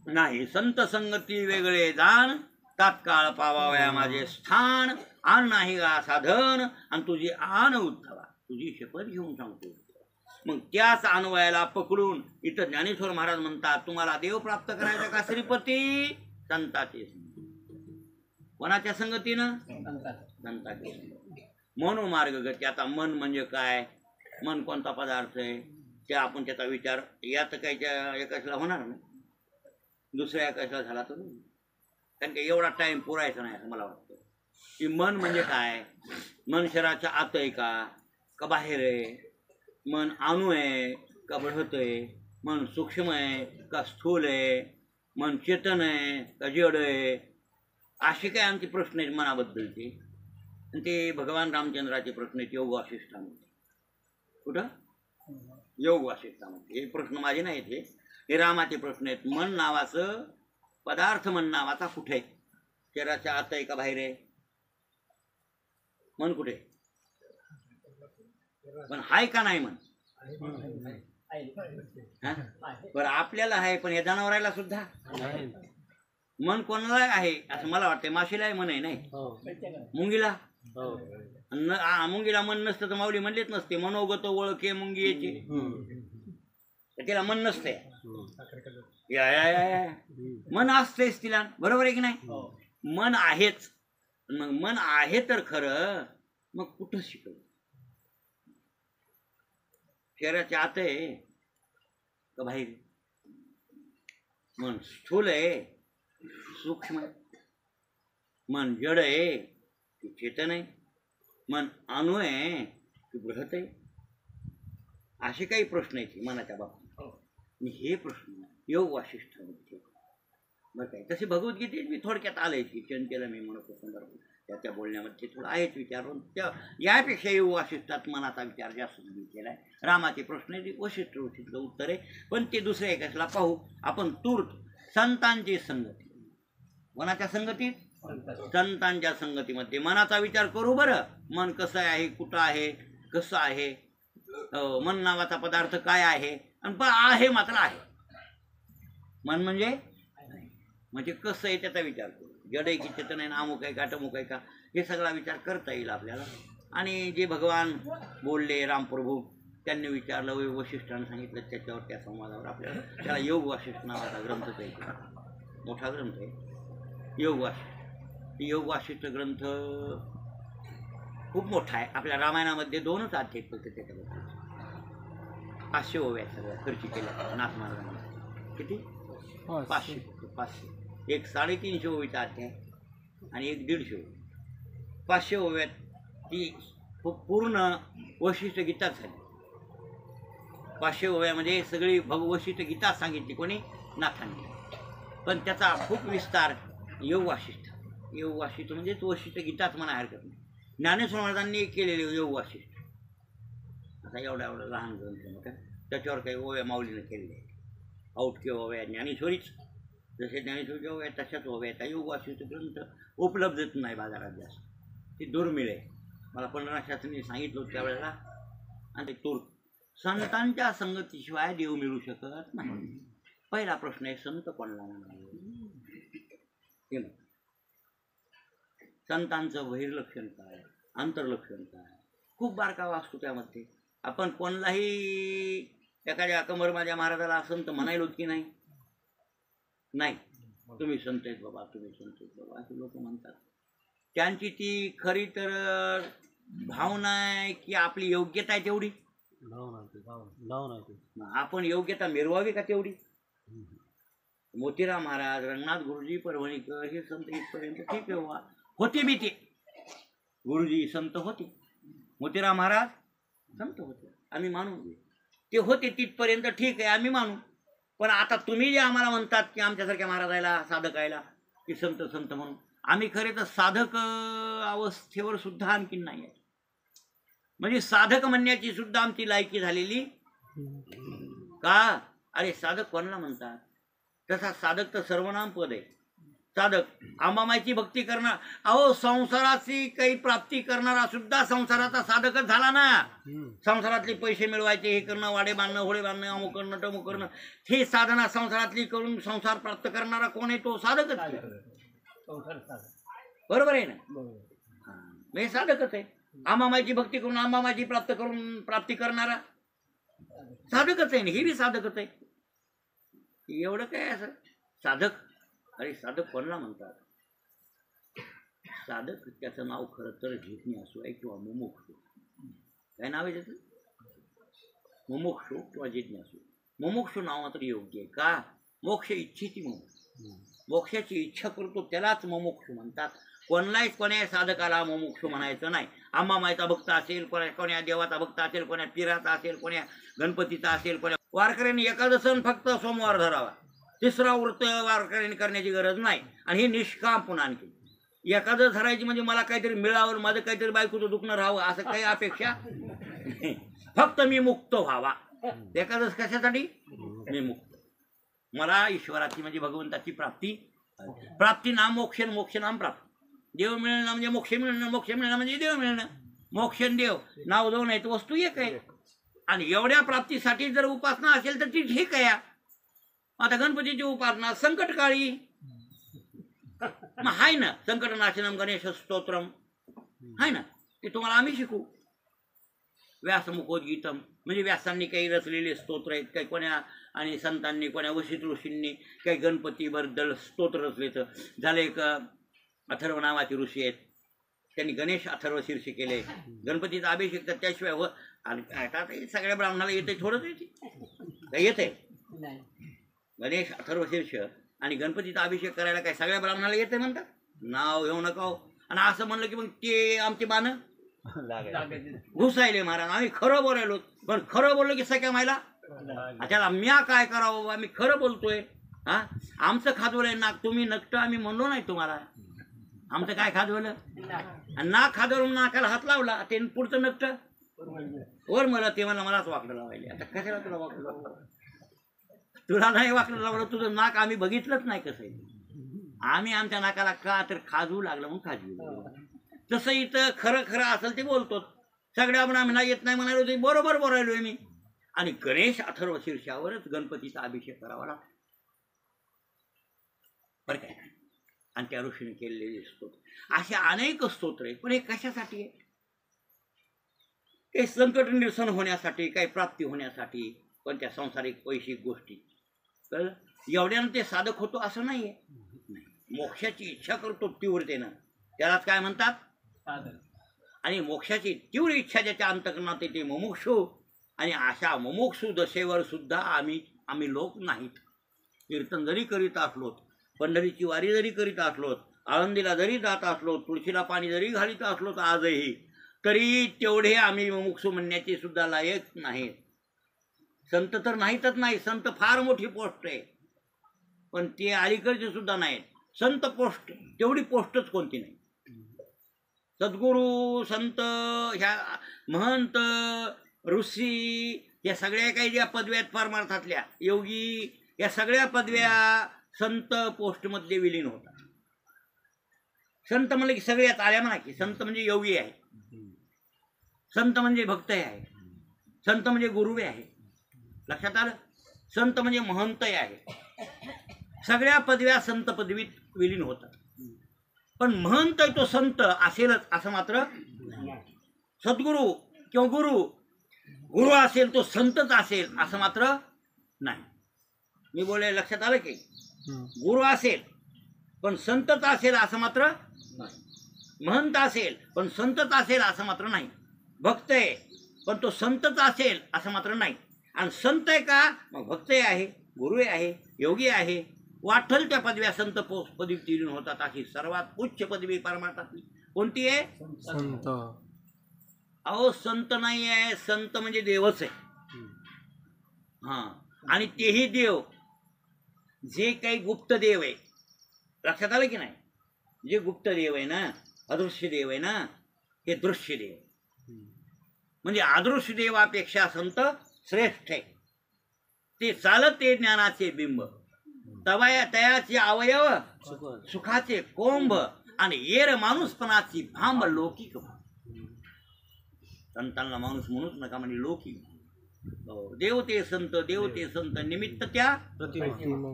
नाही संत संगती वेगळे जाण तात्काळ पावावया माझे स्थान आण नाही गा साधन आणि तुझी आण उद्धवा तुझी शपथ घेऊन सांगतो मग त्याच अन्वयाला पकडून इथं ज्ञानेश्वर महाराज म्हणतात तुम्हाला देव प्राप्त करायचा का श्रीपती संताचे कोणाच्या संगतीनं संताचे मनोमार्ग गती आता मन म्हणजे काय मन कोणता पदार्थ आहे ते आपण त्याचा विचार यात काही एकाशला होणार नाही दुसऱ्या एकाशला झाला तर कारण की एवढा टाइम पुरायचा नाही असं मला वाटतं की मन म्हणजे काय? मन शरीराच्या आत आहे का बाहेर आहे? मन अणू आहे का बृहत आहे? मन सूक्ष्म आहे का स्थूल आहे? मन चेतन आहे का जड आहे? असे काय आमचे प्रश्न आहेत मनाबद्दलचे. आणि ते भगवान रामचंद्राचे प्रश्न आहेत योग वासिष्ठामध्ये. कुठं? योग वासिष्ठामध्ये. हे प्रश्न माझे नाहीत, हे रामाचे प्रश्न आहेत. मन नावाचं पदार्थ, मन नावाचा कुठे आहे? शरीराच्या आत आहे का बाहेर आहे? मन कुठे? पण हाय का नाही मन? बरं आपल्याला आहे, पण या जनावराला सुद्धा मन कोणाला आहे असं मला वाटतंय. माशीलाही मन आहे नाही? मुंगीला? मुंगीला मन नसतं तर माऊली म्हणलेच नसते मनोगत ओळखे मुंगी याची. तिला मन नसते. मन असतेच तिला, बरोबर आहे की नाही? मन आहेच. मग मन आहे तर खरं, मग कुठं शिकव? शरीराच्या आत आहे का बाहेर? मन स्थूल आहे सूक्ष्म आहे? मन जड आहे की चेतन आहे? मन अणु आहे की बृहत आहे? असे काही प्रश्न आहेत मनाच्या बाबतीत. आणि हे प्रश्न योग वासिष्ठामध्ये बरं काय. तसे भगवद्गीतेत मी थोडक्यात आलंय की चंचल मी म्हणतो संदर्भ त्या बोलण्यामध्ये थोडं आहेच विचारून. त्या यापेक्षा योग वासिष्ठात मनाचा विचार जास्त केला आहे. रामाचे प्रश्न वशिष्ठ ऋषीतलं उत्तर आहे, पण ते दुसऱ्या एकाला पाहू आपण. तूर्त संतांची संगती. कोणाच्या संगतीत? संतांच्या संगतीमध्ये मनाचा विचार करू. बरं मन कसं आहे, कुठं आहे, कसं आहे, मन नावाचा पदार्थ काय आहे, आणि आहे मात्र आहे. मन म्हणजे कसं आहे त्याचा विचार करू. जड आहे की चेतन आहे, अमुक आहे का टमुक आहे का, हे सगळा विचार करता येईल आपल्याला. आणि जे भगवान बोलले रामप्रभू त्यांनी विचारलं, वशिष्ठांनी सांगितलं, त्याच्यावर त्या संवादावर आपल्याला त्याला योग वासिष्ठ नावाचा ग्रंथ आहे. मोठा ग्रंथ आहे योग वासिष्ठ. योग वासिष्ठ ग्रंथ खूप मोठा आहे. आपल्या रामायणामध्ये 2च अध्याय फक्त त्याच्याबद्दल. 500 ओव्या सगळ्या खर्ची केल्या नाथ महाराजांनी. किती? 500. एक 350 ओवीचा अध्याय आणि एक 150 ओवी. 500 ओव्यात ती पूर्ण वशिष्ठ गीताच झाली. 500 ओव्यामध्ये सगळी वशिष्ठ गीता सांगितली कोणी? नाथांनी. पण त्याचा खूप विस्तार योग वासिष्ठ. योग वासिष्ठ म्हणजे वशिष्ठ गीताच म्हणा हरकत नाही. ज्ञानेश्वर महाराजांनी केलेले योग वासिष्ठ. आता एवढा लहान ग्रंथ मोठा, त्याच्यावर काही ओव्या माऊलीनं केलेल्या आहेत. औटके ओव्या ज्ञानेश्वरीच, जसे ज्ञानेश्वरीच्या ओव्या तशाच ओव्या आहेत. योग वासिष्ठ ग्रंथ उपलब्धच नाही बाजारात जास्त, ते दुर्मिळ आहे. मला पंढरनाथशास्त्रींनी सांगितलं होतं त्यावेळेला. आणि ते तूर्त संतांच्या संगतीशिवाय देव मिळू शकत नाही. पहिला प्रश्न आहे, संत कोणाला म्हणावे? संतांचं बहिर्लक्षण काय, अंतर्लक्षण काय, खूप बारकावा असतो त्यामध्ये. आपण कोणालाही एखाद्या कंबरमाच्या महाराजाला संत म्हणायलो की नाही? नाही, तुम्ही संत आहेत बाबा, तुम्ही संत आहेत बाबा असे लोक म्हणतात. त्यांची ती खरी तर भावना आहे की आपली योग्यता आहे तेवढी? आपण योग्यता मिरवावी का तेवढी? मोतीराम महाराज, रंगनाथ गुरुजी, परभणीकर हे संत इथपर्यंत ठीक आहे, होते बी. ते गुरुजी संत होते, मोतीराम महाराज संत होते, आम्ही मानू. ते होते तिथपर्यंत ठीक आहे, आम्ही मानू. पण आता तुम्ही जे आम्हाला म्हणतात की आमच्यासारख्या महाराजाला साधक आयला की संत संत म्हणून, आम्ही खरे तर साधक अवस्थेवर सुद्धा आणखीन नाही आहे. म्हणजे साधक म्हणण्याची सुद्धा आमची लायकी झालेली का? अरे साधक कोणाला म्हणतात? तसा साधक तर सर्वनाम पद आहे. साधक अंबामाईची भक्ती करणार, अहो संसाराची काही प्राप्ती करणारा सुद्धा संसाराचा साधकच झाला ना. संसारातले पैसे मिळवायचे, हे करणं, वाडे बांधणं, होळे बांधणं, अमुक करणं, टमुक करणं, हे साधना संसारातली करून संसार प्राप्त करणारा कोण आहे? तो साधकच. बरोबर आहे ना? हे साधकच आहे. अंबामाईची भक्ती करून अंबामाईची प्राप्ती करणारा साधकच आहे. ही बी साधकच आहे. एवढं काय असं साधक? अरे साधक कोणाला म्हणतात? साधक त्याचं नाव खरं तर जिज्ञासू आहे किंवा मुमुक्षू. काय नाव आहे त्याचं? मुमुक्षू किंवा जिज्ञासू. मुमुक्षू नाव मात्र योग्य आहे का? मोक्ष इच्छेची मुमुक्षू, मोक्षाची इच्छा करतो त्यालाच मुमुक्षू म्हणतात. कोणालाच कोण्या साधकाला मुमुक्षू म्हणायचं नाही. अंबामाईचा भक्त असेल, कोण्या देवाचा भक्त असेल, कोण्या पिराचा असेल, कोण्या गणपतीचा असेल, कोण्या वारकऱ्यांनी एखादं सण फक्त सोमवार धरावा, तिसरा व्रत वारकऱ्यांनी करण्याची गरज नाही. आणि हे निष्काम पुन्हा आणखी एखादं धरायची म्हणजे मला काहीतरी मिळावं, माझं काहीतरी बायकोचं दुखणं राहावं असं काही अपेक्षा नाही. फक्त मी मुक्त व्हावा. एखादंच कशासाठी? मी मुक्त. मला ईश्वराची म्हणजे भगवंताची प्राप्ती. प्राप्ती नाम मोक्ष, मोक्ष नाम प्राप्ती. देव मिळणं म्हणजे मोक्ष मिळणं, मोक्ष मिळणं म्हणजे देव मिळणं. मोक्ष देव नाव दोन आहेत, वस्तू एक आहे. आणि एवढ्या प्राप्तीसाठी जर उपासना असेल तर ती ठीक आहे. आता गणपतीची उपासना संकटकाळी मग आहे ना, संकटनाशनम गणेश स्तोत्रम आहे ना, ते तुम्हाला आम्ही शिकू. व्यासमुखोद्गीतम म्हणजे व्यासांनी काही रचलेले स्तोत्र आहेत, काही कोण्या आणि संतांनी, कोण्या वशिष्ठ ऋषींनी काही गणपतीबद्दल स्तोत्र रचले. तर झाले एक अथर्व नावाचे ऋषी आहेत, त्यांनी गणेश अथर्व शीर्ष केले. गणपतीचा अभिषेक तर त्याशिवाय हो. आणि आता सगळ्या ब्राह्मणाला येते, थोडंच येते, येते गणेश अथर्व शीर्ष आणि गणपतीचा अभिषेक करायला काय सगळ्या ब्राह्मणाला येते म्हणतात? नाव घेऊ नका हो. आणि असं म्हणलं की मग ते आमचे बाण घुसायले महाराज. आम्ही खरं बोलायलो, पण खरं बोललो की सगळ्या मायला त्याला म्या काय करावं बाबा, मी खरं बोलतोय. हा, आमचं खाजवलंय नाक, तुम्ही नकट आम्ही म्हणलो नाही तुम्हाला. आमचं काय खाजवलं? आणि नाक खाजवून नाकाला हात लावला, ते पुढचं नकट वर मला ते मलाच वाकडं लावायले. आता कशाला तुला वाकडं लावलं? तुला नाही वाकडं लावलं, तुझं नाक आम्ही बघितलंच नाही कसं आहे. आम्ही आमच्या नाकाला का तर खाजवू लागलं म्हणून खाजवू. तसं इथं खरं खरं असेल ते बोलतो. सगळ्या ब्राह्मणाला येत नाही म्हणालो ते बरोबर बोलायलोय मी. आणि गणेश अथर्व शीर्षावरच गणपतीचा अभिषेक करावा लागतो बरं काय. आणि त्या ऋषीने केलेले स्तोत्र असे अनेक स्तोत्र आहेत. पण हे कशासाठी आहे? काही संकट निरसन होण्यासाठी, काही प्राप्ती होण्यासाठी, पण त्या सांसारिक वैश्विक गोष्टी. तर एवढ्यानं ते साधक होतो असं नाहीये. मोक्षाची इच्छा करतो तीव्रतेनं, त्यालाच काय म्हणतात? आणि मोक्षाची तीव्र इच्छा ज्याच्या अंतकरणात येते मुमुक्षू. आणि अशा मुमुक्षू दशेवर सुद्धा आम्ही लोक नाहीत. कीर्तन जरी करीत असलोत, पंढरीची वारी जरी करीत असलोत, आळंदीला जरी जात असलो, तुळशीला पाणी जरी घालीत असलो आजही, तरी तेवढे आम्ही मुमुक्षू म्हणण्याचे सुद्धा लायक नाहीत. संत तर नाहीतच नाही. संत फार मोठी पोस्ट आहे, पण ते अलीकडचे सुद्धा नाहीत. संत पोस्ट तेवढी पोस्टच कोणती नाही. सद्गुरू, संत, ह्या महंत, ऋषी, या सगळ्या काही ज्या पदव्या आहेत परमार्थातल्या, योगी, या सगळ्या पदव्या संत पोस्टमध्ये विलीन होतात. संत म्हणले की सगळ्यात आल्या म्हणा की संत म्हणजे योगी आहे, संत म्हणजे भक्त आहे, संत म्हणजे गुरु आहे. लक्षात आलं? संत म्हणजे महंत आहे. सगळ्या पदव्या संत पदवीत विलीन होतात. पण महंत तो संत असेलच असं मात्र सद्गुरू किंवा गुरु असेल तो संतच असेल असं मात्र नाही. मी बोलले लक्षात आलं की गुरु असेल पण संतच असेल असं मात्र नाही. महंत असेल पण संतच असेल असं मात्र नाही. भक्त आहे पण तो संतच असेल असं मात्र नाही. आणि संत आहे का मग भक्त आहे, गुरु आहे, योगी आहे. वाटल त्या पदव्या संत पदवी विलीन होतात. अशी सर्वात उच्च पदवी परमार्थातली कोणती आहे? संत. अहो संत नाही आहे, संत म्हणजे देवच आहे. हा, आणि तेही देव जे काही गुप्त देव आहे. लक्षात आलं की नाही? जे गुप्त देव आहे ना, अदृश्य देव आहे ना, हे दृश्य देव म्हणजे अदृश्य देवापेक्षा संत श्रेष्ठ आहे. ते चालत ते ज्ञानाचे बिंब, तयाचे अवयव सुखाचे कोंब, आणि येर माणूसपणाची भांब लौकिक. संतांना माणूस म्हणूच नका म्हणजे लौकिक. देव ते संत, देव ते संत, निमित्त त्या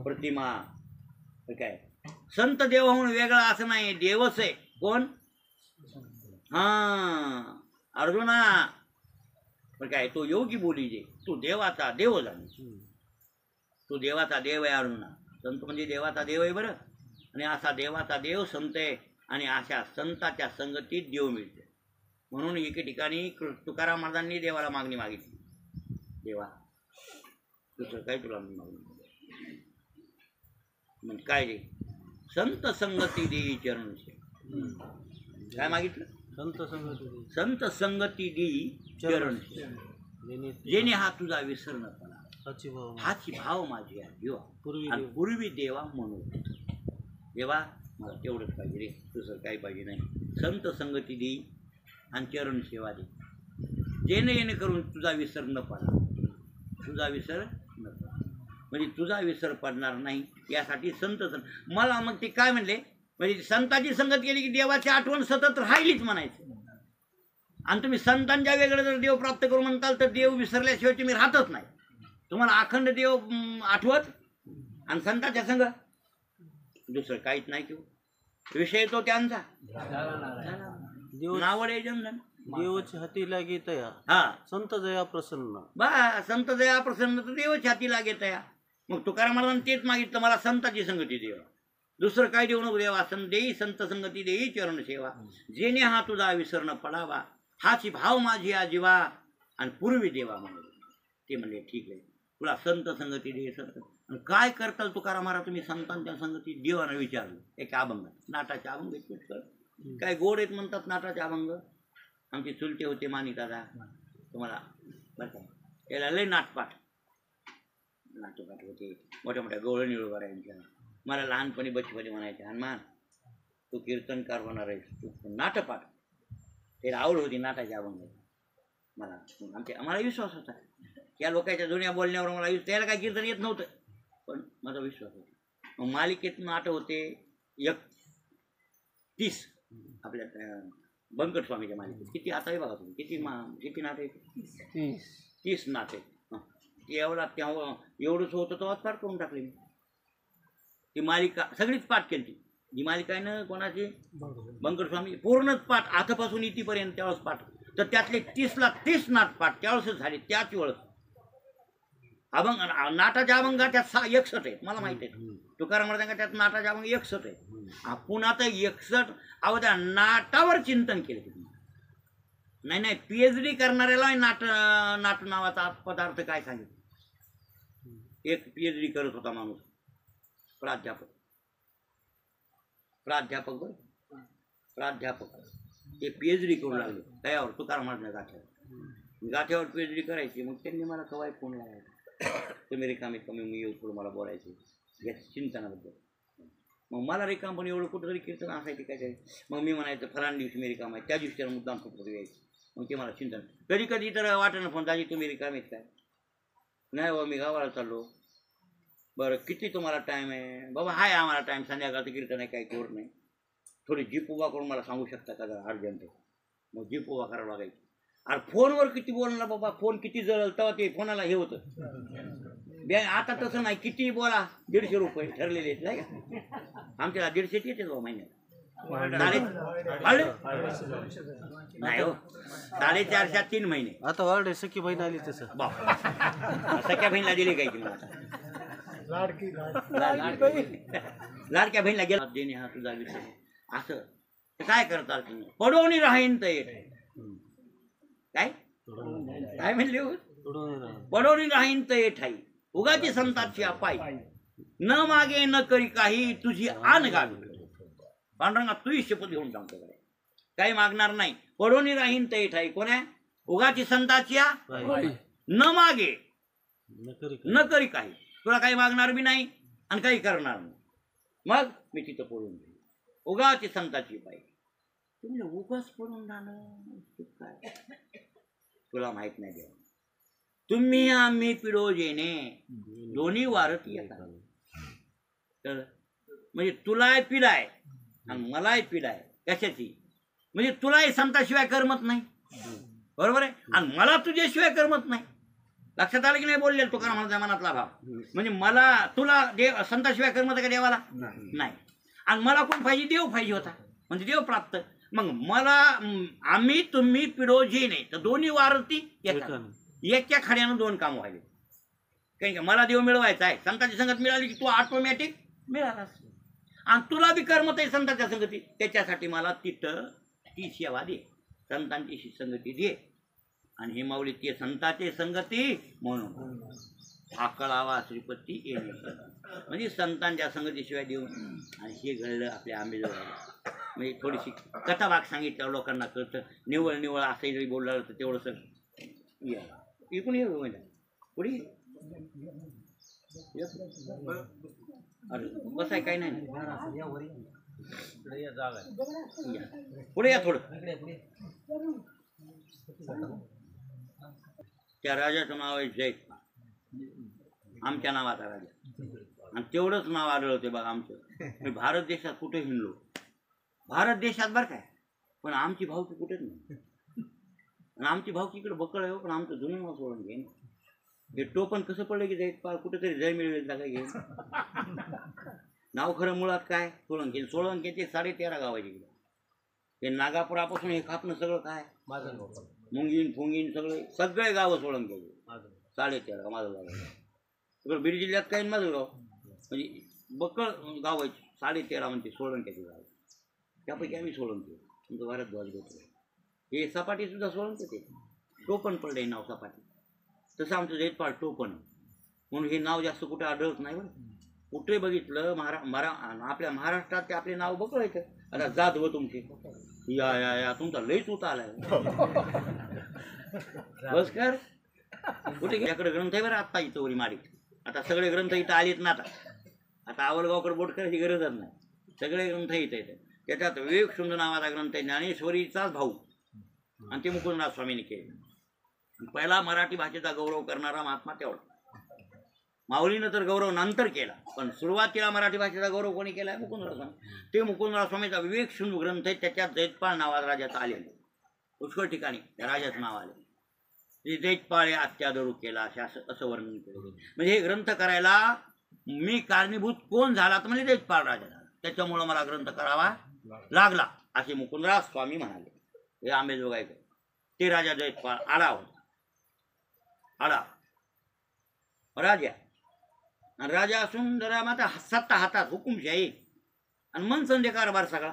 प्रतिमा. काय संत देव म्हणून वेगळा असं नाही, देवच आहे. कोण? हा अर्जुना, पण काय तो योगी बोली जे तू देवाचा देव जाण, तू देवाचा देव आहे अर्जुना. संत म्हणजे देवाचा देव आहे बरं. आणि असा देवाचा देव संत आहे, आणि अशा संताच्या संगतीत देव मिळते. म्हणून एके ठिकाणी तुकाराम महाराजांनी देवाला मागणी मागितली, देवा दुसरं काय तुला मागणी म्हणजे काय रे? संत संगती देई चरण से, काय मागितलं? संत संगती संत संगती देई चरण जेणे हा तुझा विसर न पडा साची भाव हाची भाव माझी आहे देवा पूर्वी आणि पूर्वी देवा म्हणून देवा मला तेवढंच पाहिजे रे, दुसरं काही पाहिजे नाही. संत संगती देई आणि चरण सेवा दे जेणे करून तुझा विसर न पडा, तुझा विसर न पडा म्हणजे तुझा विसर पडणार नाही यासाठी संत मला मग ते काय म्हणले म्हणजे संतांची संगत केली की देवाची आठवण सतत राहिलीच म्हणायचं. आणि तुम्ही संतांच्या वेगळं जर देव प्राप्त करू म्हणताल तर देव विसरल्याशिवाय तुम्ही राहतच नाही. तुम्हाला अखंड देव आठवत आणि संतांच्या संग दुसरं काहीच नाही किंवा विषय तो त्यांचा नावडे जनधन देवाची हाती लागे तया हा संत जया प्रसन्न बा संत दया प्रसन्न तर देवाची हाती लागेल तया. मग तुकाराम महाराजांनी तेच मागितलं मला संताची संगती देवा, दुसरं काय देऊ नको देवा. देई संत संगती देई चरण सेवा जेणे हा तुझा विसर न पडावा हाची भाव माझी आजीवा आणि पूर्वी देवा म्हणून. ते म्हणले ठीक आहे तुला संत संगती दे संत. आणि काय करताल तुकाराम महाराज तुम्ही संतांच्या संगती देवानं विचारलं. एक अभंग नाटाचे अभंग काय गोड आहेत म्हणतात नाटाचे अभंग. आमचे चुलते होते मानी दादा तुम्हाला बरं काय त्याला लय नाटपाट होते मोठ्या मोठ्या गवळणी वगैरे. मला लहानपणी बचपणी म्हणायचे हनुमान तू कीर्तनकार होणार आहेस तू नाटपाट. त्याला आवड होती नाटाची अभंग मला. आम्हाला विश्वास होता या लोकांच्या जुन्या बोलण्यावर मला त्याला काय कीर्तन येत नव्हतं पण माझा विश्वास होता. मग मालिकेत नाटक होते 31 आपल्या बंकट स्वामीच्या मालिकेत किती आताही बघा तुम्ही किती नाटक आहे 30 नाटक एवढा तेव्हा एवढंच होतं तेव्हाच पाठ करून टाकली मी. ती मालिका सगळीच पाठ केली ही मालिका आहे ना कोणाची बंकट स्वामी पूर्णच पाठ आतापासून इथपर्यंत त्यावेळेस पाठ. तर त्यातले 30ला 30 नाट पाठ त्यावेळेसच झाले त्याच वेळेस. अभंग नाटाच्या अभंगा त्यात 61 आहेत मला माहिती आहे. तुकाराम महाराजांना त्यात नाटाच्या अभंग 61 आहेत. आपण आता 61 अहो त्या नाटावर चिंतन केलं. नाही PhD करणाऱ्याला नाट नावाचा पदार्थ काय सांगितलं. एक PhD करत होता माणूस प्राध्यापक ते PhD करू लागले त्यावर तुकाराम महाराजांच्या गाठ्यावर PhD करायची. मग त्यांनी मला कवाय फोन लावायचा तुम्ही रिकामी कमी मी येऊ थोडं मला बोलायचं या चिंतनाबद्दल. मग मला रिकाम पण एवढं कुठंतरी कीर्तन असायचे काय. मग मी म्हणायचं फलान दिवशी मी रिकाम आहे त्या दिवशी त्याला मुद्दाम कुठं यायचं. मग ते मला चिंतन कधी कधी तर वाटणं पण दाजी तुम्ही रिकामीत काय नाही हो मी गावाला चाललो. बरं किती तुम्हाला टाईम आहे बाबा हाय आम्हाला टाईम संध्याकाळचं कीर्तन आहे काही कोर नाही थोडी जीप उभा करून मला सांगू शकता का जरा अर्जंट. मग जीप उभा करावं लागायची. अरे फोनवर किती बोलणार बाबा फोन किती जळल तेव्हा ते फोनाला हे होतं. आता तसं नाही किती बोला 150 रुपये ठरलेले आहेत नाही का. आमच्याला 150 येते बाबा महिन्यात नाही हो 4.5 3 महिने. आता वाढ सखी बहीण आली तसं सख्या बहिणीला दिले काय की मला लाडक्या बहिणीला गेला देणे हा तुझा विषय असं काय करतात तुम्ही पडवणी राहीन तर काय काय म्हणले पडवणी राहीन तर ठाई उगाची संताची अपाई न मागे न करी काही तुझी आण गावी. पांडुरंगा तूही शपथ घेऊन सांगतो काही मागणार नाही पडवणी राहीन तर ठाई कोण आहे उगाची संताची न मागे न करी काही तुला काही मागणार बी नाही आणि काही करणार नाही. मग मी तिथं पडून घेईन उगाची संताची पाहिजे. तुम्ही उगाच पडून राहणं काय तुला माहित नाही देवा. तुम्ही आम्ही पिढो जेणे दोन्ही वारत येतात. तर म्हणजे तुलाही पिढाय आणि मलाही पिढाय कशाची म्हणजे तुलाही संताशिवाय करमत नाही बरोबर आहे आणि मला तुझ्याशिवाय करमत नाही. लक्षात आलं की नाही बोलले तुकाराम महाराजांच्या मनातला भाव. म्हणजे मला तुला देव संताशिवाय करमत का देवाला नाही आणि मला कोण पाहिजे देव पाहिजे होता म्हणजे देव प्राप्त. मग मला आम्ही तुम्ही पिढो जे नाही तर दोन्ही वारती एका खड्यानं 2 काम व्हायले. काही का मला देव मिळवायचा आहे संताची संगत मिळाली की तू ऑटोमॅटिक मिळालास आणि तुला बी करमत आहे संतांच्या संगती त्याच्यासाठी मला तिथं ती सेवा दे संतांची संगती दे. आणि हे माऊली ते संताचे संगती म्हणून आकळावा श्रीपती येणे म्हणजे संतांच्या संगतीशिवाय देऊन आणि हे घडलं आपल्या आंबेजोगाईला. म्हणजे थोडीशी कथा भाग सांगितल्यावर लोकांना कळतं. निवळ निवळ असंही जरी बोललं तर तेवढंसं या इकडून ये पुढे ये. अरे बसाय काही नाही पुढे या थोडं. त्या राजाचं नाव आहे जयपाल, आमच्या नावाचा राजा. आणि तेवढंच नाव आढळते बघा आमचं. मी भारत देशात कुठे हिंडलो, भारत देशात बरं काय, पण आमची भावकी कुठेच नाही. आणि आमची भावकी इकडे बकळ आहे, पण आमचं जुनं नाव सोडून घे. हे टोपण कसं पडलं की जयपाल कुठेतरी जय मिळवेल जागा घे. नाव खरं मुळात काय सोळंकी. सोळंकी ते 13.5 गावाची इकडे. ते नागापुरापासून हे खापणं सगळं काय मुंगीन फुंगीन सगळे गावं सोळंक्याचे. 13.5 माझं गाव सगळं बीड जिल्ह्यात काय माझं गाव म्हणजे बकळ गाव आहे. 13.5 म्हणते सोळंक्याचे गाव. त्यापैकी आम्ही सोळंकी तुमचं भारतध्वज घेतलं. हे सपाटी सुद्धा सोळंकी ते टोपण पडलं हे नाव सपाटी. तसं आमचं जयपाल टोपण म्हणून हे नाव जास्त कुठे आढळत नाही बरं. कुठे बघितलं आपल्या महाराष्ट्रात ते आपले नाव बघ येतं. आता जाधव तुमचे या या या तुमचा लयच होता आलाय बस कर कुठे याकडे ग्रंथ आहे बरं. आत्ता इथं वरी माडी आता सगळे ग्रंथ इथं आलेत ना. आता आवडगावकडे बोट करायची गरजच नाही. सगळे ग्रंथ इथं येतात. त्याच्यात विवेक सुंदर नावाचा ग्रंथ आहे ज्ञानेश्वरीचाच भाऊ आणि ते मुकुंदराज स्वामींनी केले. पहिला मराठी भाषेचा गौरव करणारा महात्मा तेवढा. माऊलीनं तर गौरव नंतर केला, पण सुरुवातीला मराठी भाषेचा गौरव कोणी केला आहे मुकुंदराज स्वामी. ते मुकुंदराज स्वामीचा विवेक सिंधू ग्रंथ आहे. त्याच्यात जयपाल नावाचा राजाचं आलेलं पुष्कळ ठिकाणी त्या राजाचं नाव आले. ते जयपाळ अत्यादरू केला असं वर्णन केलं. म्हणजे हे ग्रंथ करायला मी कारणीभूत कोण झाला तर म्हणजे जयपाळ राजा झाला. त्याच्यामुळं मला ग्रंथ करावा लागला असे मुकुंदराज स्वामी म्हणाले. हे आंबेजोगाईकर ते राजा जयपाळ आडा होता. आडा राजा आणि राजा असून जरा मात्र सत्ता हातात हुकुमशाही आणि मनसंदे कारभार सगळा.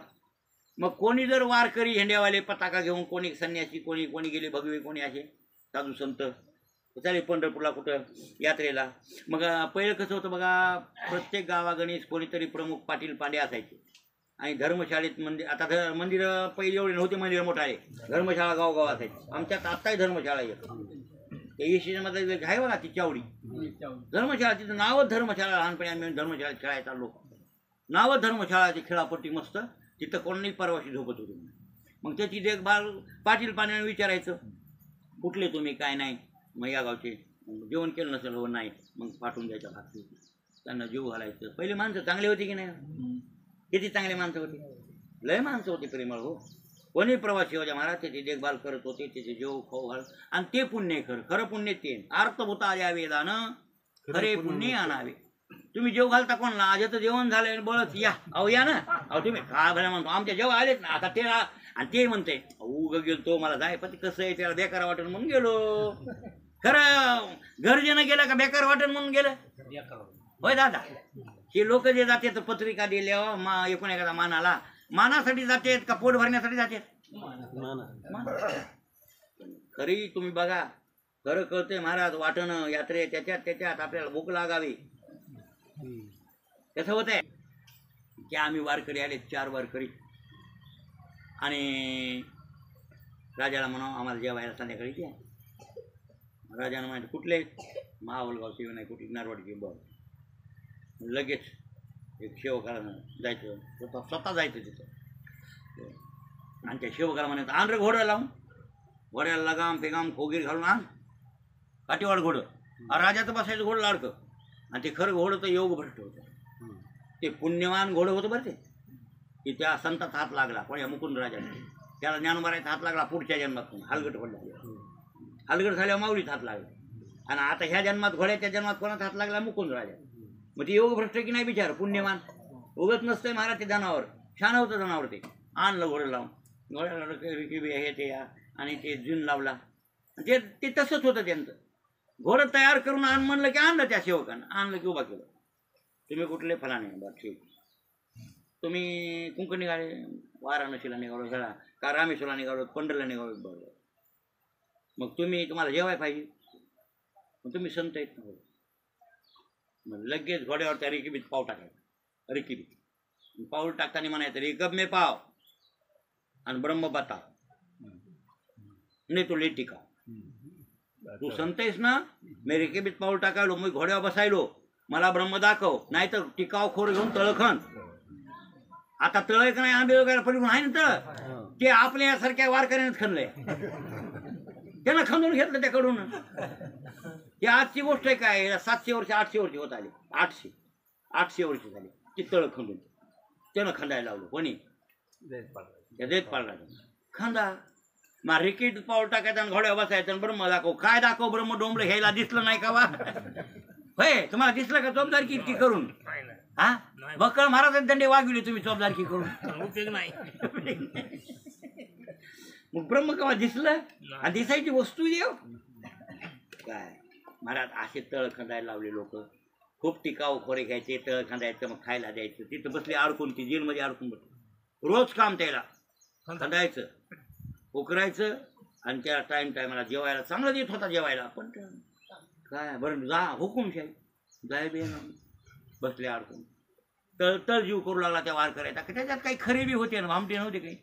मग कोणी जर वारकरी हेंड्यावाले पताका घेऊन कोणी संन्यासी कोणी कोणी गेले भगवे कोणी असे साधू संत चाले पंढरपूरला कुठं यात्रेला. मग पहिलं कसं होतं बघा प्रत्येक गावागणीस कोणीतरी प्रमुख पाटील पांडे असायचे. आणि धर्मशाळेत मंदिर आता मंदिर पहिले एवढे नव्हते मंदिर मोठाले धर्मशाळा गावगाव असायची. आमच्यात आत्ताही धर्मशाळा येतो ते एशियामध्ये आहे बघा ती चावडी धर्मशाळा. तिथं नावच धर्मशाळा. लहानपणी आम्ही धर्मशाळेत खेळायला चाललो. नावच धर्मशाळाची खेळापट्टी मस्त. तिथं कोणाही परवाशी झोपत होती. मग त्याची देखभाल पाटील पाण्याने विचारायचं कुठले तुम्ही काय नाही. मग या गावचे जेवण केलं नसेल हो नाही मग पाठवून द्यायचं भात त्यांना जीव घालायचं. पहिले माणसं चांगली होती की नाही. किती चांगली माणसं होती. लय माणसं होती प्रेमळ हो. कोणी प्रवास शिवाजी महाराज त्याची देखभाल करत होते. त्याचे जेव खाऊ घाल आणि ते पुण्य खरं पुण्य ते अर्थभूता आल्या वेदानं खरे पुण्य आणावे. तुम्ही जेव घालता कोणला आज तर जेवण झालंय बळच या अहो या ना अहो तुम्ही काय भल्या म्हणतो आमच्या जेव्हा आलेत ना आता ते आणि ते म्हणते उग गेलो मला जाय पण कसं आहे त्याला बेकार वाटून म्हणून गेलो. खरं गरजेनं गेलं का बेकार वाटून म्हणून गेलं होय दादा. हे लोक जे जातात पत्रिका दिल्या एकूण एखादा मानाला मानासाठी जातात का पोट भरण्यासाठी जातात. तरी तुम्ही बघा खरं कळते महाराज वाटणं यात्रे त्याच्यात आपल्याला भूक लागावी. कसं होत आहे की आम्ही वारकरी आले 4 वारकरी आणि राजाला म्हणावं आम्हाला जेवायला संध्याकाळी द्या. राजानं म्हणते कुठले महावलगावचे नाही कुठे नारवाडीचे बघ. लगेच एक शेवकाला जायचं स्वतः जायचं तिथं आणि त्या शेवकाला म्हणायचं आण रे घोडं लावून. घोड्याला लगाम पेगाम खोगीर घालून आण काठीवाड घोडं. राजाचं बसायचं घोडं लाडकं आणि ते खरं घोडं तर योग भ्रष्ट होतं. ते पुण्यवान घोडं होतं बरं ते की त्या संतात हात लागला कोण्या मुकुंद राजाने. त्याला ज्ञानोबारायचा हात लागला पुढच्या जन्मातून हलगट पडला. हलगट झाल्यावर माऊलीत हात लागला. आणि आता ह्या जन्मात घोड्याच्या जन्मात कोणाचा हात लागला मुकुंद राजा. मग ते योग भ्रष्ट की नाही बिचार पुण्यवान उगत नसतंय महाराज. ते जनावर छान होतं जनावर. ते आणलं घोडं लावून घोड्याला हे ते आणि ते जून लावला. ते तसंच होतं त्यांचं. घोडं तयार करून आण म्हणलं की आणलं त्या सेवकानं. आणलं की उभा केलं. तुम्ही कुठले फलाने बरं ठीक. तुम्ही कुंक निघाले वाराणसीला निघालो जरा का रामेश्वरला निघालो पंढरला निघालो बरोबर. मग तुम्हाला जेवाय पाहिजे. मग तुम्ही संत येत ना मग लगेच घोड्यावर त्या रिकिबीत पाव टाकायचा. रिकिबीत पाऊल टाकताना म्हणायचं रिकब मे पाव आणि ब्रह्म बता नाही तो ले टिकाव. तू संत आहेस ना, मी रेकेबीत पाऊल टाकायलो, मी घोड्यावर बसायलो, मला ब्रह्म दाखव, नाही तर टिकाव खोर घेऊन तळखण. आता तळ का नाही आंबे वगैरे पडून आहे ना तळ, ते आपल्या यासारख्या वारकऱ्यानेच खणलंय, त्यानं खंदून घेतलं त्याकडून. ही आजची गोष्ट आहे काय, 700 वर्ष 800 वर्ष होत आली, 800 वर्ष झाली ती तळ खंदून त्यानं खंदायला लावलं. कोणी देत पाडला खंदा. मग रिकीट पाऊल टाकायचं आणि घोड्यावर बसायचं आणि ब्रह्म दाखव. काय दाखव ब्रह्म डोंबलं घ्यायला दिसलं नाही का वा? होय तुम्हाला दिसलं का चोपदारकी इतकी करून? हा बक्कळ महाराज दंडे वागविले तुम्ही चोपदारकी करून, उपयोग नाही. मग ब्रह्म केव्हा दिसलं आणि दिसायची वस्तू देव काय. महाराज असे तळ खंदायला लावले लोक, खूप टिकाव खोरे घ्यायचे, तळ खंदायचं, मग खायला द्यायचं. तिथं बसले अडकून, ती जेलमध्ये अडकून बसले. रोज काम त्याला खंदायचं, उकरायचं आणि त्या टायमाला जेवायला चांगलं देत होता जेवायला. पण काय बरं जा हुकुमशाही जाय बे बसले अडकून. तळ जीव करू लागला त्या वार करायचा. त्याच्यात काही खरे बी होते ना, भामटे नव्हते काही.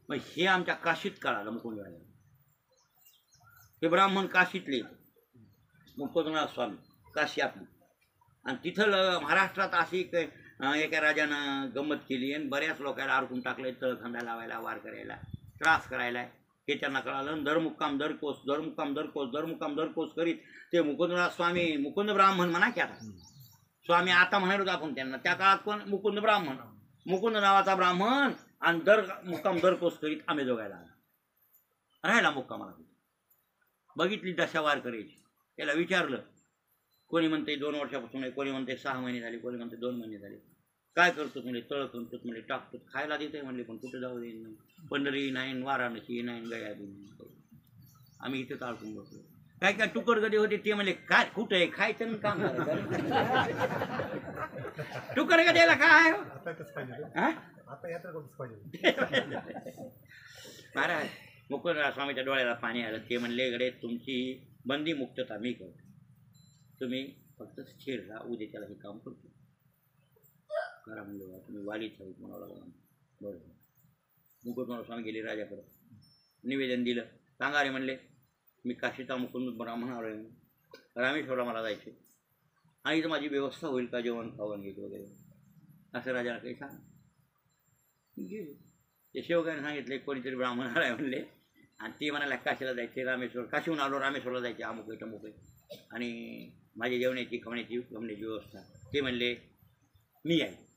मग हे आमच्या काशीत कळालं मुकुंदराला. हे ब्राह्मण काशीतले मुकुंदराज स्वामी काशी आपली. आणि तिथं महाराष्ट्रात अशी एका राजानं गंमत केली आणि बऱ्याच लोकांना अडकून टाकले तळ खंदा लावायला, वार करायला, त्रास करायला. हे त्यांना कळालं. दरमुक्काम दरकोस, दरमुक्काम दरकोस, दरमुक्काम दरकोस करीत ते मुकुंदराज स्वामी, मुकुंद ब्राह्मण म्हणा की आता स्वामी आता म्हणाल होतो आपण त्यांना. त्या काळात पण मुकुंद ब्राह्मण, मुकुंद नावाचा ब्राह्मण, आणि दर मुक्काम दरकोस करीत आम्ही जोगायला राहायला मुक्कामाला. बघितली दशा वार करायची. त्याला विचारलं, कोणी म्हणते 2 वर्षापासून आहे, कोणी म्हणते 6 महिने झाले, कोणी म्हणते 2 महिने झाले. काय करतो म्हणजे तळ करतो म्हणजे टाकतो, खायला देते म्हणले, पण कुठे जाऊ देईन नाही. पंढरी नाही, वाराणसी नाही, गया नाही. आम्ही इथं टाळकून बसलो. काय काय टुकडगडे होते ते म्हणले काय कुठं आहे खायचं काम करायचं. टुकडगड्याला काय महाराज. मुकुंदराज स्वामीच्या डोळ्याला पाणी आलं. ते म्हणले गडे तुमची बंदी मुक्तता मी करतो, तुम्ही फक्त स्थिर राहा, उद्या त्याला हे काम करतो. करा म्हणलं तुम्ही वालीच आहेत म्हणावं लागलं. बरोबर. मुकुंदराज स्वामी गेले राजाकडं, निवेदन दिलं. सांगा रे म्हणले मी काशीचा मुकुंद ब्राह्मण आलो आहे, रामेश्वरला मला जायचे, आणि इथं माझी व्यवस्था होईल का, जेवण खावण घेत वगैरे असं राजाला काही सांग. गेले ते शेवकाने सांगितले कोणीतरी ब्राह्मण आला आहे म्हणले, आणि ते म्हणाला काशीला जायचे, रामेश्वर काशीहून आलो रामेश्वरला जायचे, अमुक आहे तमुक आहे, आणि माझी जेवण्याची खावण्याची व्यवस्था. ते म्हणले मी आहे.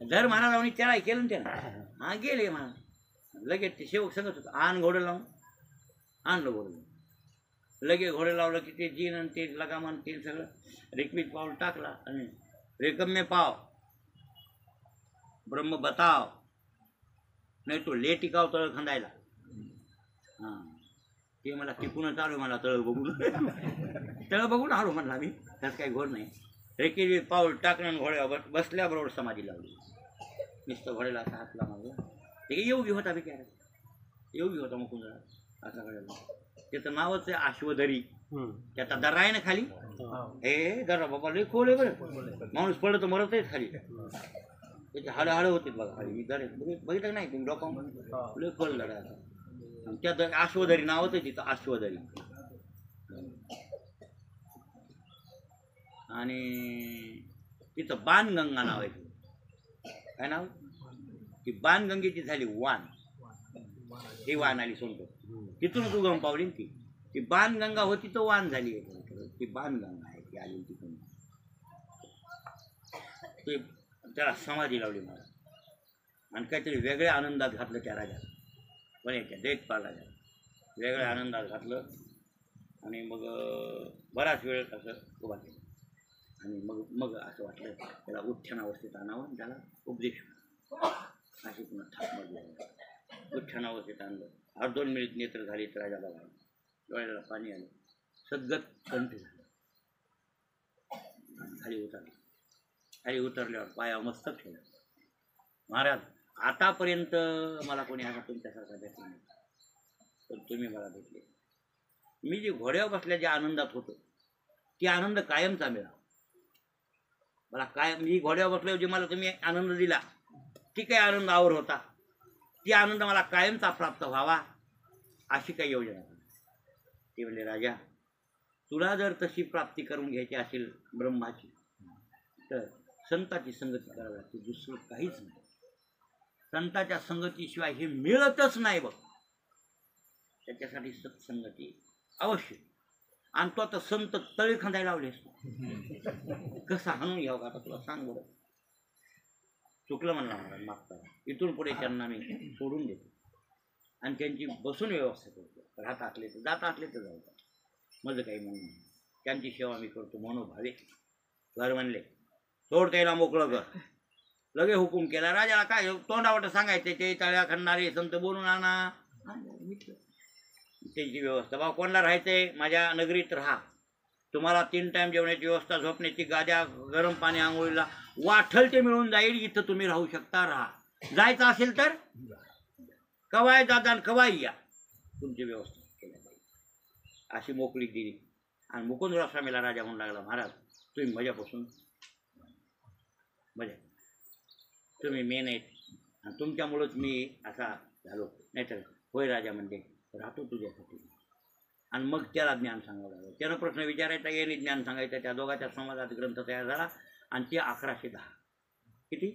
जर महाराजांनी त्याला केलं ना त्याला, हा गेले म्हणा. लगेच ते शेवक सांगत होतं आण घोडं लावून, आणलं घोडं लावून. लगे घोडं लावलं की ते जीन आणि ते लगामन ते सगळं रेकमीत पाऊल टाकला, आणि रेकम्य पाव ब्रह्म बताव नाही तो ले टिकाव तळ खंदायला. हां ते मला टिकूनच आलो, मला तळ बघून तळ बघून आलो म्हणला मी, त्यात काही घोड नाही. रेकी पाऊल टाकणं घोड्यावर बसल्याबरोबर समाधी लावली. नुसतं घोड्याला असा हात लावला. ते योगी होता बी काय, योगी होता मुकुंदराज असा घोड्याला. त्याचं नावच आहे अश्वधरी. त्याचा दर्रा आहे ना खाली, हे दर्रा बाबा लय खोल आहे बरं, माणूस पडलं तर मरत आहेच खाली. त्याचे हाडं हाडं होते बघा खाली. मी दर बघितलं नाही तुम्ही डोकं लय खोल दर्रा आहे. त्या अश्वधरी नावच आहे तिथं, अश्वधरी. आणि तिथं बाणगंगा नाव आहे. काय नाव? ती बाणगंगेची झाली वान. ही वान आली सोनतो, तिथूनच उगम पावली ती. ती बाणगंगा होती तर वान झाली. ती बाणगंगा आहे ती आली तिथून. ते त्याला समाधी लावली मला, आणि काहीतरी वेगळ्या आनंदात घातलं त्या राजाला. पण याच्या देखभाल राजाला वेगळ्या आनंदात घातलं. आणि मग बराच वेळ असं उभा केला. आणि मग असं वाटलं त्याला उत्थानावस्थेत आणावं, त्याला उपदेश अशी पुन्हा थाप मधलं उत्थानावस्थेत आणलं. 2 मिनिट नेत्र झाली तर राजाला झालं, डोळ्याला पाणी आलं, सद्गत कंठ झालं. खाली उतरले. खाली उतरल्यावर पायावर मस्तक ठेवलं. महाराज आतापर्यंत मला कोणी आता तुमच्यासारखा भेटला नाही, पण तुम्ही मला भेटले. मी जे घोड्यावर बसल्याच्या आनंदात होतो ती आनंद कायमचा मिळाला मला. काय मी घोड्यावर बसल्यावर जे मला तुम्ही आनंद दिला ती काही आनंद आवर होता, ती आनंद मला कायमचा प्राप्त व्हावा अशी काही योजना. ते म्हणले राजा, तुला जर तशी प्राप्ती करून घ्यायची असेल ब्रह्माची तर संताची संगती करावी लागते, दुसरं काहीच नाही. संताच्या संगतीशिवाय हे मिळतच नाही बघ. त्याच्यासाठी सत्संगती अवश्य. आणि तो आता संत तळे खांदायला लावलेस कसा हाणून घ्यावं का आता तुला सांग बरं. चुकलं म्हणला मला मागता, इथून पुढे त्यांना मी सोडून देतो आणि त्यांची बसून व्यवस्था करतो. राहत असले तर जात असले तर जाऊ, माझं काही म्हणणं नाही. त्यांची सेवा मी करतो मनोभावे. घर म्हणले सोड त्याला मोकळं कर. लगे हुकूम केला राजाला. काय तोंडावट सांगायचे ते तळ्या खणणारे संत बोलून आणा. त्यांची व्यवस्था बा कोणाला राहायचंय माझ्या नगरीत राहा. तुम्हाला 3 टाइम जेवणाची व्यवस्था, झोपण्याची, गाद्या, गरम पाणी आंघोळीला वाठल ते मिळून जाईल. इथं तुम्ही राहू शकता, राहा. जायचं असेल तर कवाय दादा कवाय या, तुमची व्यवस्था केल्या पाहिजे अशी मोकळीक दिली. आणि मुकुंदराव स्वामीला राजा म्हणू लागला, महाराज तुम्ही मजापासून मजा, तुम्ही मेन आहेत आणि तुमच्यामुळंच मी असा झालो. नाहीतर होय राजा म्हणजे राहतो तुझ्यासाठी. आणि मग त्याला ज्ञान सांगावं लागलं. त्यानं प्रश्न विचारायचा, याने ज्ञान सांगायचं. त्या दोघांच्या संवादात ग्रंथ तयार झाला आणि ते 1110. किती?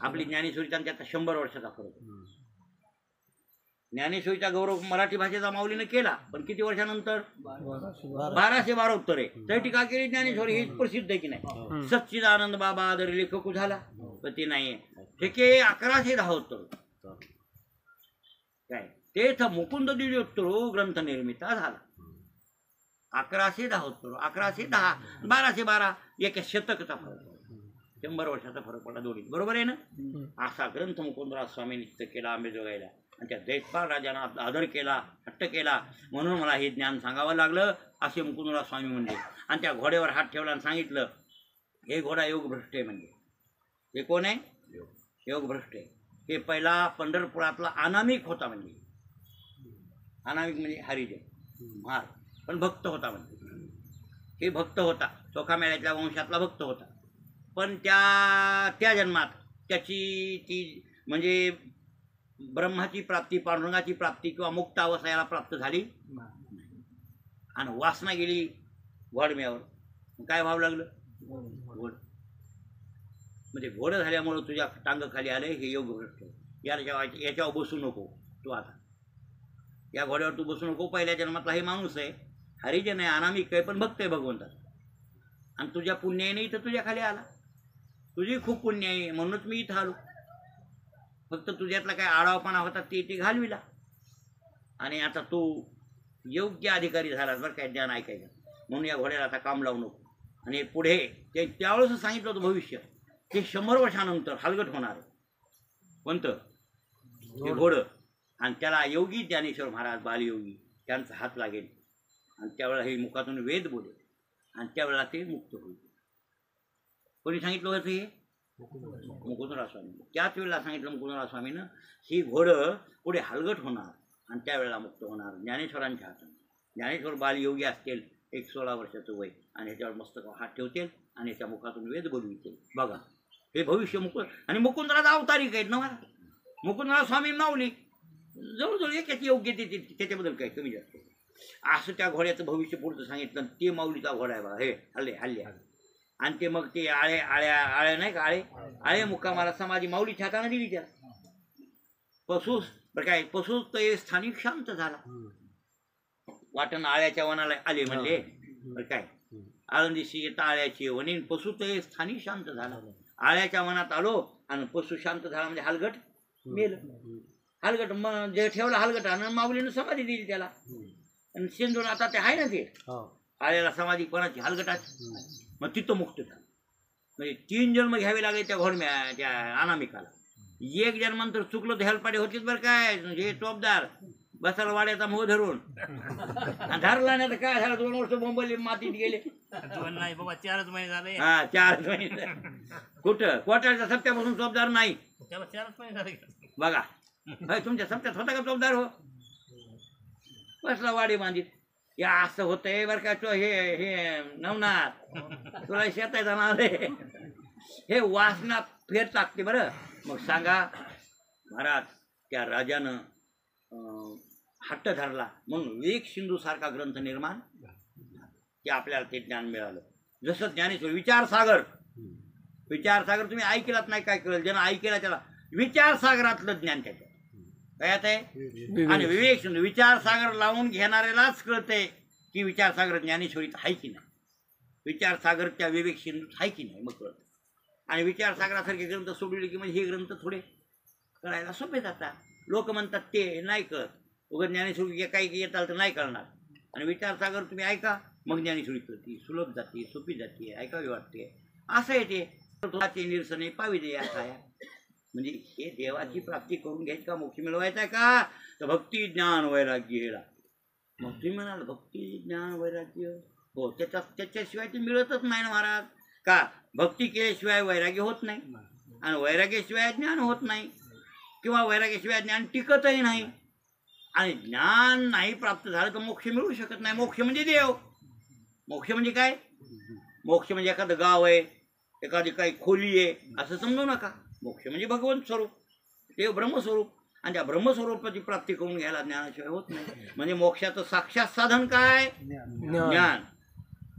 आपली ज्ञानेश्वरीचा आणि त्याचा 100 वर्षाचा फरक. ज्ञानेश्वरीचा गौरव मराठी भाषेचा माऊलीनं केला, पण किती वर्षानंतर? 1212 उत्तरे. तर टीका केली ज्ञानेश्वरी, ही प्रसिद्ध आहे की नाही. सच्चिदानंद बाबा आदर लेखक झाला, पण ते नाही. ठेके 1110 उत्तर. काय तेच मुकुंद दिव्योत्तर ग्रंथ निर्मिता झाला. 1110 उत्तर, 1110, 1212, एक शतकचा फरक, 100 वर्षाचा फरक पडला दोन्ही. बरोबर आहे ना. असा ग्रंथ मुकुंदराव स्वामींनी तिथं केला आंबेजोगाईला. आणि त्या जयपाल राजांना आदर केला, हट्ट केला, म्हणून मला हे ज्ञान सांगावं लागलं असे मुकुंदराव स्वामी म्हणले. आणि त्या घोड्यावर हात ठेवला आणि सांगितलं, हे घोडा योगभ्रष्ट आहे. म्हणजे हे कोण आहे? योगभ्रष्ट आहे. हे पहिला पंढरपुरातला अनामिक होता. म्हणजे अनामिक म्हणजे हरिजन महार, पण भक्त होता. म्हणजे हे भक्त होता, चोखामेळ्यातल्या वंशातला भक्त होता. पण त्या जन्मात त्याची ती म्हणजे ब्रह्माची प्राप्ती, पांडुरंगाची प्राप्ती किंवा मुक्त अवस्था याला प्राप्त झाली आणि वासना गेली घोडम्यावर. काय व्हावं लागलं? घोड. म्हणजे घोडं झाल्यामुळं तुझ्या टांग खाली आले, हे योगभ्रष्ट. याच्यावर बसू नको तू. आता या घोड्यावर तू बसू नको. पहिल्या जन्मातला हे माणूस आहे, हरिजन आहे, अनामिक आहे, पण भक्त आहे भगवंतात. आणि तुझ्या पुण्याने इथं तुझ्या खाली आला. तुझी खूप पुण्य आहे म्हणूनच मी इथं आलो. फक्त तुझ्यातला काय आडावपणा होता ते घालविला. आणि आता तू योग्य अधिकारी झालास बरं काय ज्ञान ऐकायचं. म्हणून या घोड्याला आता काम लावू नको. आणि पुढे त्यावेळेस सांगितलं होतं भविष्य ते 100 वर्षानंतर हलगट होणार. कोणतं? हे घोडं. आणि त्याला योगी ज्ञानेश्वर महाराज बालयोगी त्यांचा हात लागेल. आणि त्यावेळेला हे मुखातून वेद बोलेल आणि त्यावेळेला ते मुक्त होईल. कोणी सांगितलं होतं हे? मुकुंदराव स्वामी. त्याच वेळेला सांगितलं मुकुंदराव स्वामीनं, ही घोडं पुढे हलगट होणार आणि त्यावेळेला मुक्त होणार ज्ञानेश्वरांच्या हाताने. ज्ञानेश्वर बालयोगी असतील, 16 वर्षाचं वय, आणि ह्याच्यावर मस्तक हात ठेवतील आणि याच्या मुखातून वेद बोलवितील. बघा हे भविष्य आणि मुकुंदराचा अवतारिक आहेत ना. मला मुकुंदराव स्वामी माऊली जवळजवळ एकाची योग्य देते, त्याच्याबद्दल काय कमी जास्त. असं त्या घोड्याचं भविष्य पुढचं सांगितलं. ते माऊलीचा घोडा आहे बघा. हे हल्ले. आणि ते मग ते आळे नाही का, आळे मुक्कामाला समाधी माऊलीच्या हाताने दिली. त्या पशुस बरं काय, पशुस तर स्थानिक शांत झाला. वाटण आळ्याच्या वनाला आले म्हणले बरं काय, आळंदीशी येता आळ्याची वनीन, पशु तर स्थानिक शांत झाला. आळ्याच्या वनात आलो आणि पशु शांत झाला म्हणजे हलगट मेल. हलगट मग जे ठेवला हलगट आणि माऊलीनं समाधी दिली त्याला. आणि शेंदूर आता ते आहे ना ते आळ्याला समाधी कोणाची? हलगटाची. मग तिथं मुक्त झालं. म्हणजे 3 जन्म घ्यावे लागले त्या घोडम्या त्या अनामिकाला. 1 जन्मांतर चुकलं तर हेलपाडे होतीच बरं काय. हे टोपदार बसायला वाड्याचा मोह धरून धरला नाही तर काय झालं, 2 वर्ष बोंबले मातीत गेले. 2 नाही बाबा, 4च महिने झाले. हा 4 महिने. कुठं कोटाळच्या सप्त्यापासून चोपदार नाही. त्याला 4च महिने झाले बघा. तुमच्या सप्त्यात होता का चोपदार? हो, बसला वाडी बांधीत. या असं होतंय बरं का. हे नवनाथ तुला शेतायचा नाव रे. हे वासना फेर टाकते बरं. मग सांगा महाराज त्या राजानं हट्ट धरला म्हणून विवेक सिंधू सारखा ग्रंथ निर्माण की आपल्याला ते ज्ञान मिळालं. जसं ज्ञानेश्वर विचारसागर, विचारसागर तुम्ही ऐकलात नाही काय कळलं, ज्यानं ऐकला त्याला विचारसागरातलं ज्ञान त्याच्यात काय आहे. आणि विवेक सिंधू विचारसागर लावून घेणाऱ्यालाच कळतंय की विचारसागर ज्ञानेश्वरीत आहे की नाही, विचारसागर त्या विवेक सिंधूत आहे की नाही, मग कळतं. आणि विचारसागरासारखे ग्रंथ सोडले की म्हणजे हे ग्रंथ थोडे कळायला सोपे जातात. लोक म्हणतात ते नाही कळत, उगाच ज्ञानेश्वरी काही येताल तर नाही कळणार. आणि विचारसागर तुम्ही ऐका मग ज्ञानेश्वरी कळते, सुलभ जाते, सोपी जाते, ऐकावी वाटते. असं येते तुझाचे निरसने पावी दे खाया. म्हणजे हे देवाची प्राप्ती करून घ्यायची का, मोक्ष मिळवायचा आहे का, तर भक्ती ज्ञान वैराग्य हेला. मग तुम्ही म्हणाल भक्ती ज्ञान वैराग्य, हो त्याच्याशिवाय ते मिळतच नाही ना महाराज. का भक्ती केल्याशिवाय वैराग्य होत नाही, आणि वैराग्याशिवाय ज्ञान होत नाही, किंवा वैराग्याशिवाय ज्ञान टिकतही नाही. आणि ज्ञान नाही प्राप्त झालं तर मोक्ष मिळू शकत नाही. मोक्ष म्हणजे देव. मोक्ष म्हणजे काय, मोक्ष म्हणजे एखादं गाव आहे, एखादी काही खोली आहे असं समजू नका. मोक्ष म्हणजे भगवंत स्वरूप, देव ब्रह्मस्वरूप, आणि त्या ब्रह्मस्वरूपाची प्राप्ती करून घ्यायला ज्ञानाशिवाय होत नाही. म्हणजे मोक्षाचं साक्षात साधन काय, ज्ञान.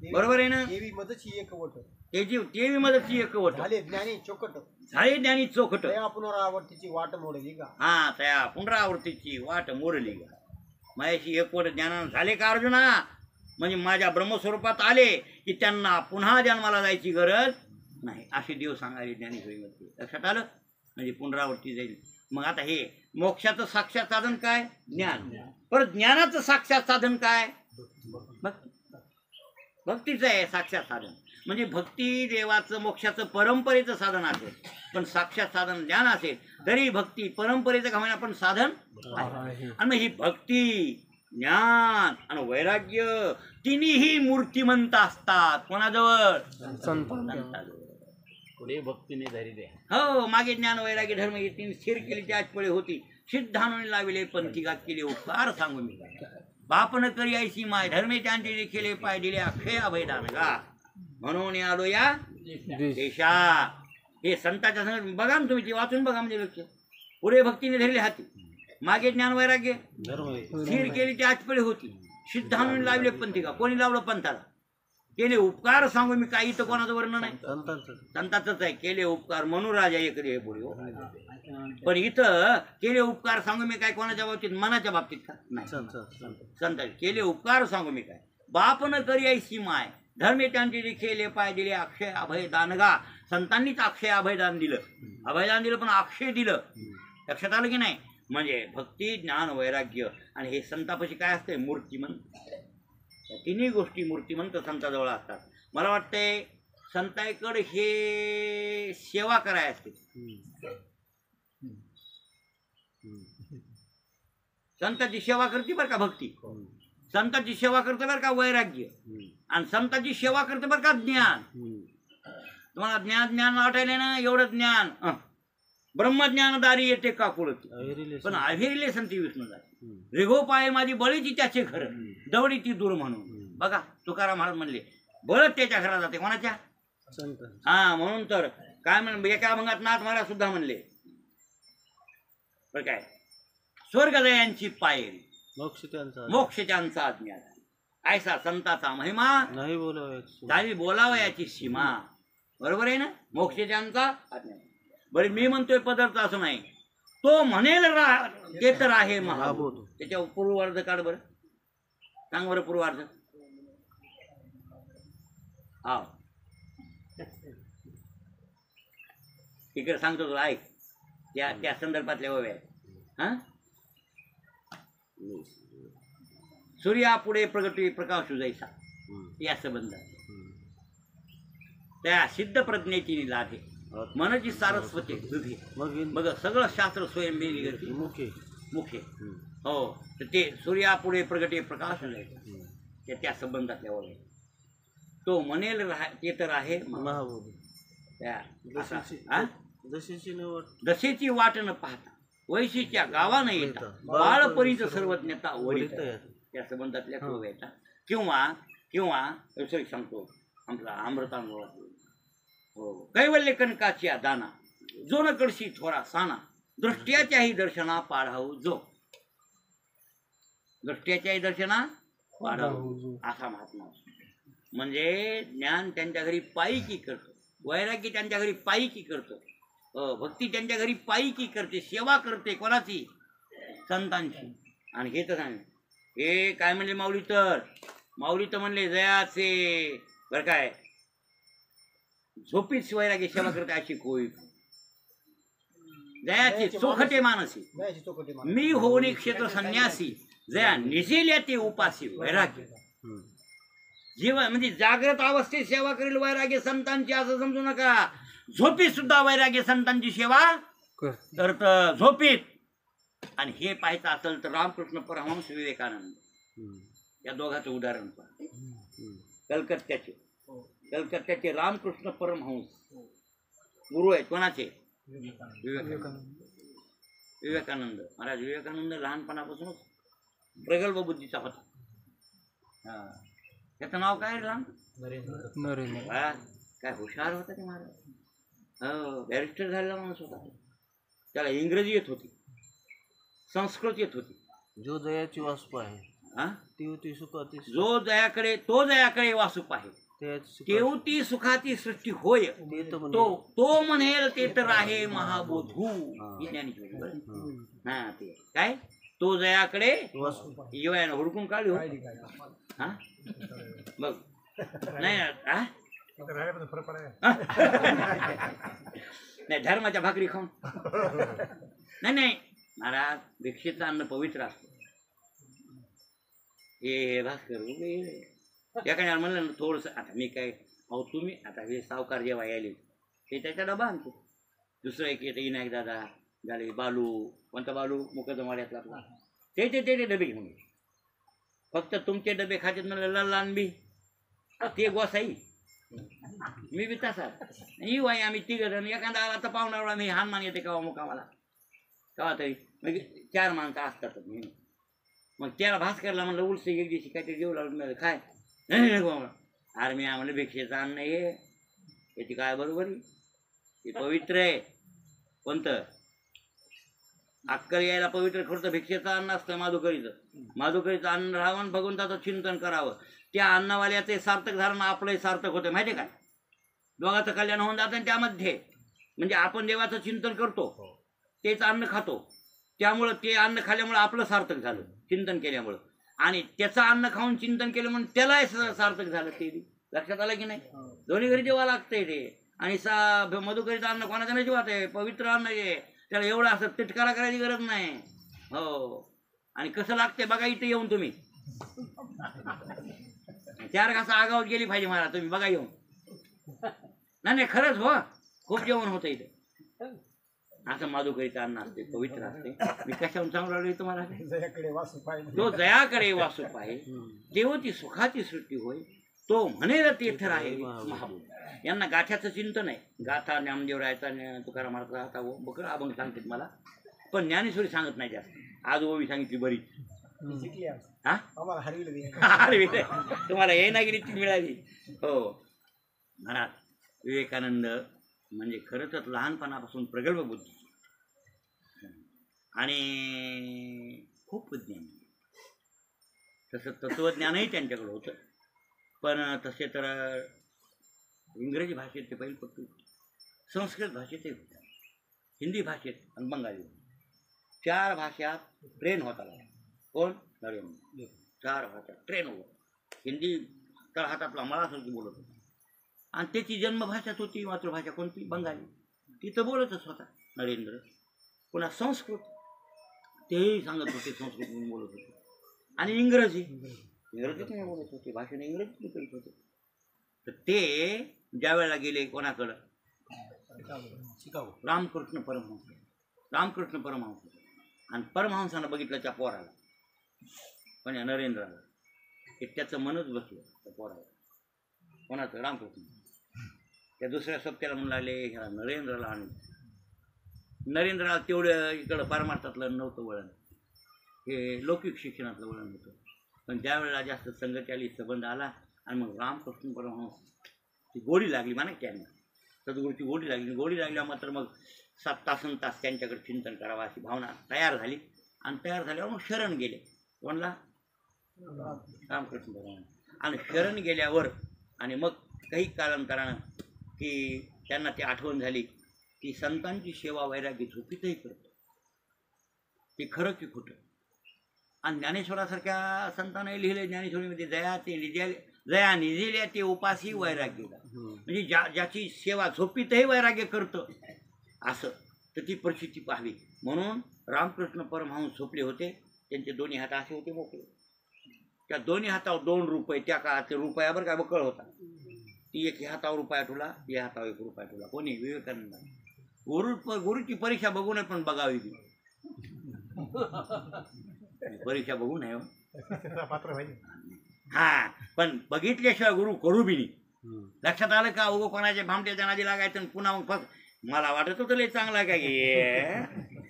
बरोबर आहे ना. देवी मदची एकवट, देवी मदतची एकवट झाले ज्ञानी चोखट, झाले ज्ञानी चोखट. तया पुनरावृत्तीची वाट मोडली का. हा तया पुनरावृत्तीची वाट मोडली का. माझ्याशी एकवट ज्ञानानं झाले का अर्जुना, म्हणजे माझ्या ब्रह्मस्वरूपात आले की त्यांना पुन्हा जन्माला जायची गरज नाही, असे देव सांगायचे ज्ञानेश्वरीमध्ये. लक्षात आलं. म्हणजे पुनरावृत्ती जाईल. मग आता हे मोक्षाचं साक्षात साधन काय, ज्ञान. परत ज्ञानाचं साक्षात साधन काय, भक्ती. भक्तीचं आहे साक्षात साधन. म्हणजे भक्ती देवाचं मोक्षाचं परंपरेचं साधन असेल, पण साक्षात साधन ज्ञान असेल तरी भक्ती परंपरेचं का होईना पण साधन आहे. आणि मग ही भक्ती, ज्ञान आणि वैराग्य तिन्ही मूर्तिमंत असतात. कोणाजवळ, संतांजवळ. पुढे भक्तीने धैर्य. हो, मागे ज्ञान वैराग्य धर्म ही तीन स्थिर केली त्याच पळे होती. सिद्धानुनी लाविले पंथिका केले उपकार सांगू मी काय. बापन करी ऐशी माय धर्मे त्यांचे केले पाय दिले अक्षय अभयदान गा. म्हणून आलो या देशा. हे संतांच्या संग बघा ना तुम्ही, ते वाचून बघा म्हणजे लक्ष. पुढे भक्तीने धरले हाती, मागे ज्ञान वैराग्य स्थिर केली ती आचपळी होती. सिद्धानुनी लावले पंथिका, कोणी लावलं पंथाला. केले उपकार सांगू मी काही, तर कोणाचं वर्णन नाही, संतांचंच आहे. केले उपकार म्हणून राजा एक रे पुढे. पण इथं केले उपकार सांगू मी काय कोणाच्या बाबतीत, मनाच्या बाबतीत का नाही. संत केले उपकार सांगू मी काय. बाप न करी ऐशी माय धर्मे त्यांचे केले पाय दिले अक्षय अभय दानगा. संतांनीच अक्षय अभयदान दिलं, अभयदान दिलं पण अक्षय दिलं. लक्षात आलं की नाही. म्हणजे भक्ती, ज्ञान, वैराग्य आणि हे संतापाशी काय असते, मूर्तिमंत. तिन्ही गोष्टी मूर्तिमंत संताजवळ असतात. मला वाटतंय संतांकडे हे सेवा करायला असते. संतांची सेवा करते बरं का भक्ती, संतांची सेवा करते बरं का वैराग्य, आणि संतांची सेवा करते बरं का ज्ञान. तुम्हाला ज्ञान वाटायला ना एवढं ज्ञान. ब्रह्मज्ञानदारी येते का कुळती, पण अभिरिले संती विष्णू जाते. रेगो पाय माझी बळीची त्याचे घर, दवडी ती दूर म्हणून. बघा तुकाराम महाराज म्हणले बळच त्याच्या घरात जाते. कोणाच्या, हा. म्हणून तर काय म्हण एका अभंगात नाथ महाराज सुद्धा म्हणले बरं काय, स्वर्गदयांची पायरी मोक्ष त्यांचा अज्ञान. ऐसा संताचा महिमा नाही बोलावयाची सीमा. बरोबर आहे ना. मोक्ष त्यांचा अज्ञान. बरे मी म्हणतोय पदार्थ असं नाही, तो म्हणेल ते तर आहे महाभूत. त्याच्या पूर्वार्ध काढ बरं, सांग बरं पूर्वार्ध. हा इकडे सांगतो तुला, ऐक. त्या संदर्भातल्या ओव्या आहेत. हा, सूर्या पुढे प्रगटी प्रकाश जैसा, या संबंधात त्या सिद्ध प्रज्ञेची लाभे मनची सारस्वती दुधी. मग सगळं शास्त्र स्वयंबेली करते मुखे. हो, तर ते सूर्या पुढे प्रगटे प्रकाश जायचा त्या संबंधातल्या ओव्या. तो म्हणेल ते तर आहे महाभूत. दशेची वाट न पाहता वैशीच्या गावानं येता बाळपरीच सर्वज्ञता वरित. त्या संबंधातल्या ओव्या येतात. किंवा सांगतो आपला अमृतानुभव. हो, कैवल्य कनकाच्या दाना जो न कडशी थोरा साना दृष्ट्याच्याही दर्शना पाढाऊ जो. दृष्ट्याच्याही दर्शना पाढाऊ असा महात्मा. म्हणजे ज्ञान त्यांच्या घरी पायी करतो, वैराग्य त्यांच्या घरी पायी करतो, भक्ती त्यांच्या घरी पायी करते, सेवा करते कोणाची? संतांची. आणि हे तर सांग हे काय म्हणले माऊली तर म्हणले जयाचे बरं काय झोपीत वैराग्य सेवा करते अशी होई. जयाचे चोखटे मानसी मी होणे क्षेत्र संन्यासी जया निजेल्या ते उपासी वैराग्य. जेव्हा म्हणजे जागृत अवस्थेत सेवा करेल वैराग्य संतांची असं समजू नका. झोपीत सुद्धा वैराग्य संतांची सेवा करत झोपीत. आणि हे पाहायचं असेल तर रामकृष्ण परमहंस विवेकानंद या दोघांचं उदाहरण पहा. कलकत्त्याचे रामकृष्ण परमहंस गुरु आहेत कोणाचे? विवेकानंद महाराज. विवेकानंद लहानपणापासूनच प्रगल्भ बुद्धीचा होता. त्याचं नाव काय राम? नरेंद्र. काय हुशार होता ते महाराज. बॅरिस्टर झालेला माणूस होता. त्याला इंग्रजी येत होती, संस्कृत येत होती. जो दयाची वासूप आहे जो दयाकडे तो दयाकडे वासूप आहे तेवती सुखाची सृष्टी होय. तो म्हणेल ते तर आहे महाबोधू. हा ते काय तो दयाकडे येवाय हुडकून काढू. हा बघ नाही नाही धर्माच्या भाकरी खाऊन नाही महाराज. भिक्षेचं अन्न पवित्र असतं. हे भास्कर एखाद्या म्हणलं ना थोडंसं आता मी काय अहो तुम्ही आता हे सावकार जेव्हा यायले ते त्याचा डबा आणतो. दुसरं एक येतं विनायक दादा झाले बालू कोणता बालू मुकदमाड्यातला आपला ते डबे घेऊन ये. फक्त तुमचे डबे खाते म्हणलं लहान बी ते गोसाई मी बी तसा येऊ आहे. आम्ही तिघ जण एखादा आला तर पाहुणावळा मी हानमान येते कावा मुकामाला कवा तरी मग 4 माणसं असतात. मग त्याला भास्करला म्हणलं उलसे एक दिवशी काहीतरी जेवू लागलं काय अरे मी आम्हाला भिक्षेचं अन्न हे याची काय बरोबर ते पवित्र आहे. कोणतं अक्कल यायला पवित्र खरं भिक्षेचं अन्न असतं. माधुकरीचं अन्न राहावं, भगवंताचं चिंतन करावं. त्या अन्नवाल्याचे सार्थक झालं ना आपलंही सार्थक होतं. माहिती आहे काय? दोघांचं कल्याण होऊन जातं त्यामध्ये. म्हणजे आपण देवाचं चिंतन करतो, तेच अन्न खातो, त्यामुळं ते अन्न खाल्ल्यामुळं आपलं सार्थक झालं चिंतन केल्यामुळं. आणि त्याचं अन्न खाऊन चिंतन केलं म्हणून त्यालाही सार्थक झालं. ते लक्षात आलं की नाही? दोन्ही घरी जेव्हा लागतंय ते. आणि मधुकरीचं अन्न कोणाचं नाही जेव्हा आहे पवित्र अन्न आहे. त्याला एवढं असं तिटकारा करायची गरज नाही. हो आणि कसं लागतंय बघा इथे येऊन तुम्ही. 4 घास आगावत गेली पाहिजे महाराज तुम्ही बघा येऊन. नाही खरंच हो खूप जेवण होतं इथे. असं माधुकरीचं अन्न असते पवित्र असते. मी कशाहून सांगू लागलो तुम्हाला? तो जयाकडे वासूप आहे तेवती सुखाची सृष्टी होय. तो म्हणेल तीर्थ आहे महाबोध. यांना गाथ्याचं चिंतन आहे. गाथा ज्ञानदेवरायचा तुकाराम महाराजचा बकरा अभंग सांगते मला. पण ज्ञानेश्वरी सांगत नाही जास्त. आज ओवी सांगितली बरीच. हा हरविले तुम्हाला ये ना गेली ती मिळाली. हो महाराज विवेकानंद म्हणजे खरं तर लहानपणापासून प्रगल्भ बुद्धी आणि खूप ज्ञान. तसं तत्वज्ञानही त्यांच्याकडे होतं. पण तसे तर इंग्रजी भाषेत ते पहिले पट्टू, संस्कृत भाषेतही होतं, हिंदी भाषेत आणि बंगाली 4 भाषात ट्रेन होता. कोण? नरेंद्र. 4 भाषा ट्रेन होत. हिंदी तर हातातला मराठी बोलत होता. आणि त्याची जन्मभाषाच होती मातृभाषा कोणती? बंगाली. तिथं बोलतच होता नरेंद्र. पुन्हा संस्कृत तेही सांगत होते, संस्कृत म्हणून बोलत होते. आणि इंग्रजीत नाही बोलत होते. भाषण इंग्रजीत करीत होते. तर ते ज्या वेळेला गेले कोणाकडं? रामकृष्ण परमहंस. आणि परमहंसानं बघितलं त्या पोराला पण नरेंद्राला. की त्याचं मनच बसलं त्या पोराला. कोणाचं? रामकृष्ण. त्या दुसऱ्या सोबत्याला म्हणू लागले ह्या नरेंद्राला. आणि नरेंद्राला तेवढं इकडं परमार्थातलं नव्हतं वळण, हे लौकिक शिक्षणातलं वळण होतं. पण ज्या वेळेला जास्त संगती आली, संबंध आला आणि मग रामकृष्ण परमहंस ती गोडी लागली म्हणा त्यांना. सद्गुरूची गोडी लागली. गोडी लागल्या मात्र मग 7 तास त्यांच्याकडे चिंतन करावं अशी भावना तयार झाली. आणि तयार झाल्यावर मग शरण गेले. कोणला? रामकृष्ण परमहंस. आणि शरण गेल्यावर आणि मग काही कालांतरानं की त्यांना ती आठवण झाली की संतांची सेवा वैराग्य झोपीतही करतो, ते खरं की खोटं. आणि ज्ञानेश्वरासारख्या संतांनाही लिहिले ज्ञानेश्वरीमध्ये, जया निजिल्या ते उपासी वैराग्यला. म्हणजे ज्याची सेवा झोपीतही वैराग्य करतं असं, तर ती परिस्थिती पाहावी. म्हणून रामकृष्ण परमहंस झोपले होते. त्यांचे दोन्ही हात असे होते मोकळे. त्या दोन्ही हातावर 2 रुपये, त्या काळात रुपयावर काय बकळ होता. ती एक हातावर रुपया ठेवला, या हातावर 1 रुपया ठेवला. कोणी? विवेकानंद. गुरुची परीक्षा बघू नये, पण बघावी ती परीक्षा बघू नये. हा, पण बघितल्याशिवाय गुरु करू बी नाही. लक्षात आलं का? उगो कोणाच्या भामट्याच्या नादी लागायचं आणि पुन्हा मग मला वाटत होतं लय चांगला काय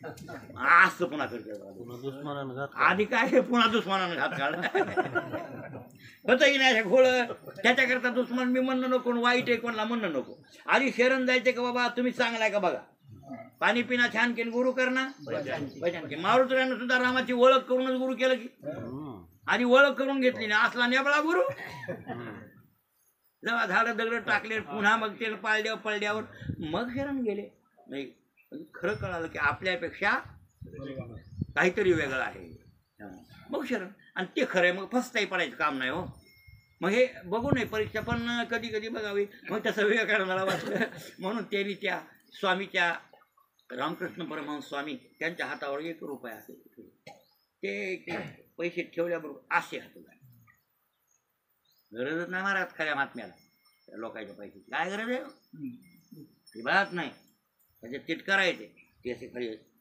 असं पुन्हा करतो. आधी काय पुन्हा दुश्मनानं घात काढला होतं की नाही घोळ. त्याच्याकरता दुश्मन मी म्हणणं नको, वाईट आहे कोणाला म्हणणं नको. आधी शरण जायचे का बाबा तुम्ही चांगलाय का बघा, पाणी पिना छान केन गुरु करणं भजन के. मारुतीरानं सुद्धा रामाची ओळख करूनच गुरु केलं की. आधी ओळख करून घेतली ना, असला नेबळा गुरु. जेव्हा झाडं दगड टाकले, पुन्हा मग ते पळड्यावर मग शरण गेले. नाही, खरं कळालं की आपल्यापेक्षा काहीतरी वेगळं आहे, मग शरण. आणि ते खरं आहे, मग फसताही पडायचं काम नाही हो. मग हे बघू नये परीक्षा, पण कधी कधी बघावी. मग तसं विवेकानंदाला वाटलं. म्हणून त्यांनी त्या स्वामीच्या, रामकृष्ण परमहंस स्वामी त्यांच्या हातावर 1 रुपया असेल ते पैसे ठेवल्याबरोबर असे हात. गरजच नाही महाराज खऱ्या महात्म्याला त्या लोकांच्या पैशाची. काय गरज आहे? ही बात नाही. त्याचे तिट करायचे ते असे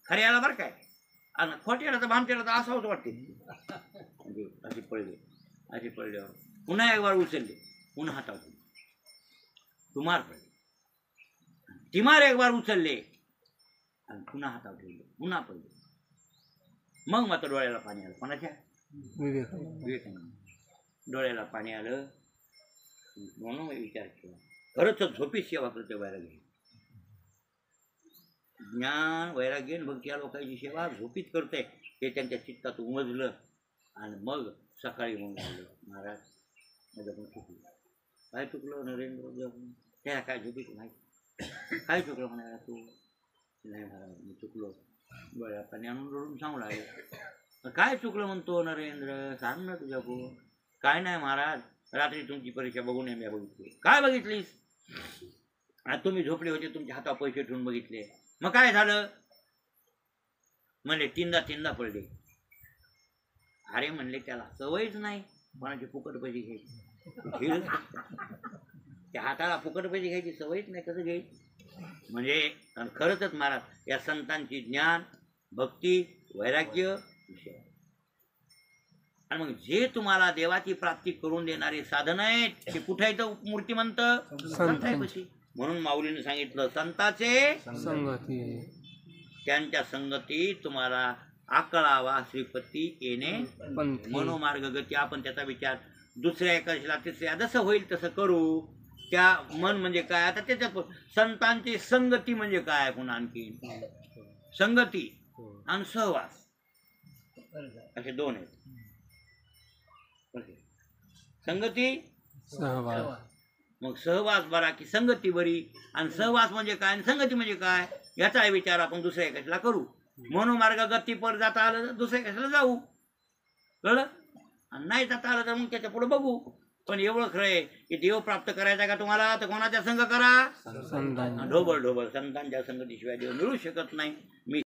खऱ्याला बरं काय, आणि खोट्याला तर भामट्याला तर असावंच वाटते. म्हणजे असे पडल्यावर पुन्हा 1 बार उचलले, पुन्हा हातावर तुमार पडले. तिमार 1 बार उचलले आणि पुन्हा हातावर ठेवले, पुन्हा पडले. मग मात्र डोळ्याला पाणी आलं. कोणाच्या? विवेकानंद. डोळ्याला पाणी आलं. म्हणून विचार केला, खरंच झोपीत सेवा करते वैराग्य. ज्ञान वैराग्य भक्ती या लोकांची सेवा झोपीत करते, ते त्यांच्या चित्तात उमजलं. आणि मग सकाळी म्हणून आलं, महाराज माझ्याकडून चुकलं. काय चुकलं नरेंद्र? त्या काय झोपीत नाही, काय चुकलं म्हणाला तू? नाही महाराज मी चुकलो. डोळ्याला पाणी आणून रडून सांगू लागले. काय चुकलं म्हणतो नरेंद्र, सांग ना तुझ्याकडून. काय नाही महाराज, रात्री तुमची परीक्षा बघू नये मी बघितली. काय बघितलीस? आज तुम्ही झोपले होते, तुमच्या हातावर पैसे ठेवून बघितले. मग काय झालं? म्हणले 3दा पडले. अरे म्हणले त्याला सवयच नाही कोणाची फुकट पैसे घ्यायची. त्या हाताला फुकट पैसे घ्यायची सवयच नाही, कसं घ्यायची? म्हणजे खरंच महाराज या संतांची ज्ञान भक्ती वैराग्य विषय. आणि मग जे तुम्हाला देवाची प्राप्ती करून देणारे साधन आहेत ते कुठे आहेत? मूर्तिमंत संतांपाशी. म्हणून माऊलीने सांगितलं संताचे संगती, त्यांच्या संगती तुम्हाला आकळावा श्रीपती येणे मनोमार्ग गती. आपण त्याचा विचार दुसऱ्या एकादशीला तिसऱ्या जसं होईल तसं करू. त्या मन म्हणजे काय? आता त्याच्यात संतांची संगती म्हणजे काय? पुन्हा आणखी संगती आणि सहवास असे 2 आहेत. संगती सहवास. मग सहवास बरा की संगती बरी? आणि सहवास म्हणजे काय आणि संगती म्हणजे काय याचा विचार आपण दुसऱ्या एकादशीला करू. मनोमार्ग गती पर जाता आलं तर दुसऱ्या एकादशीला जाऊ, कळलं? आणि नाही जाता आलं तर मग त्याच्या पुढे बघू. पण एवढं खरं आहे की देव प्राप्त करायचा का तुम्हाला, तर कोणाच्या संग करा? ढोबळ संतांच्या संगतीशिवाय देव मिळू शकत नाही. मी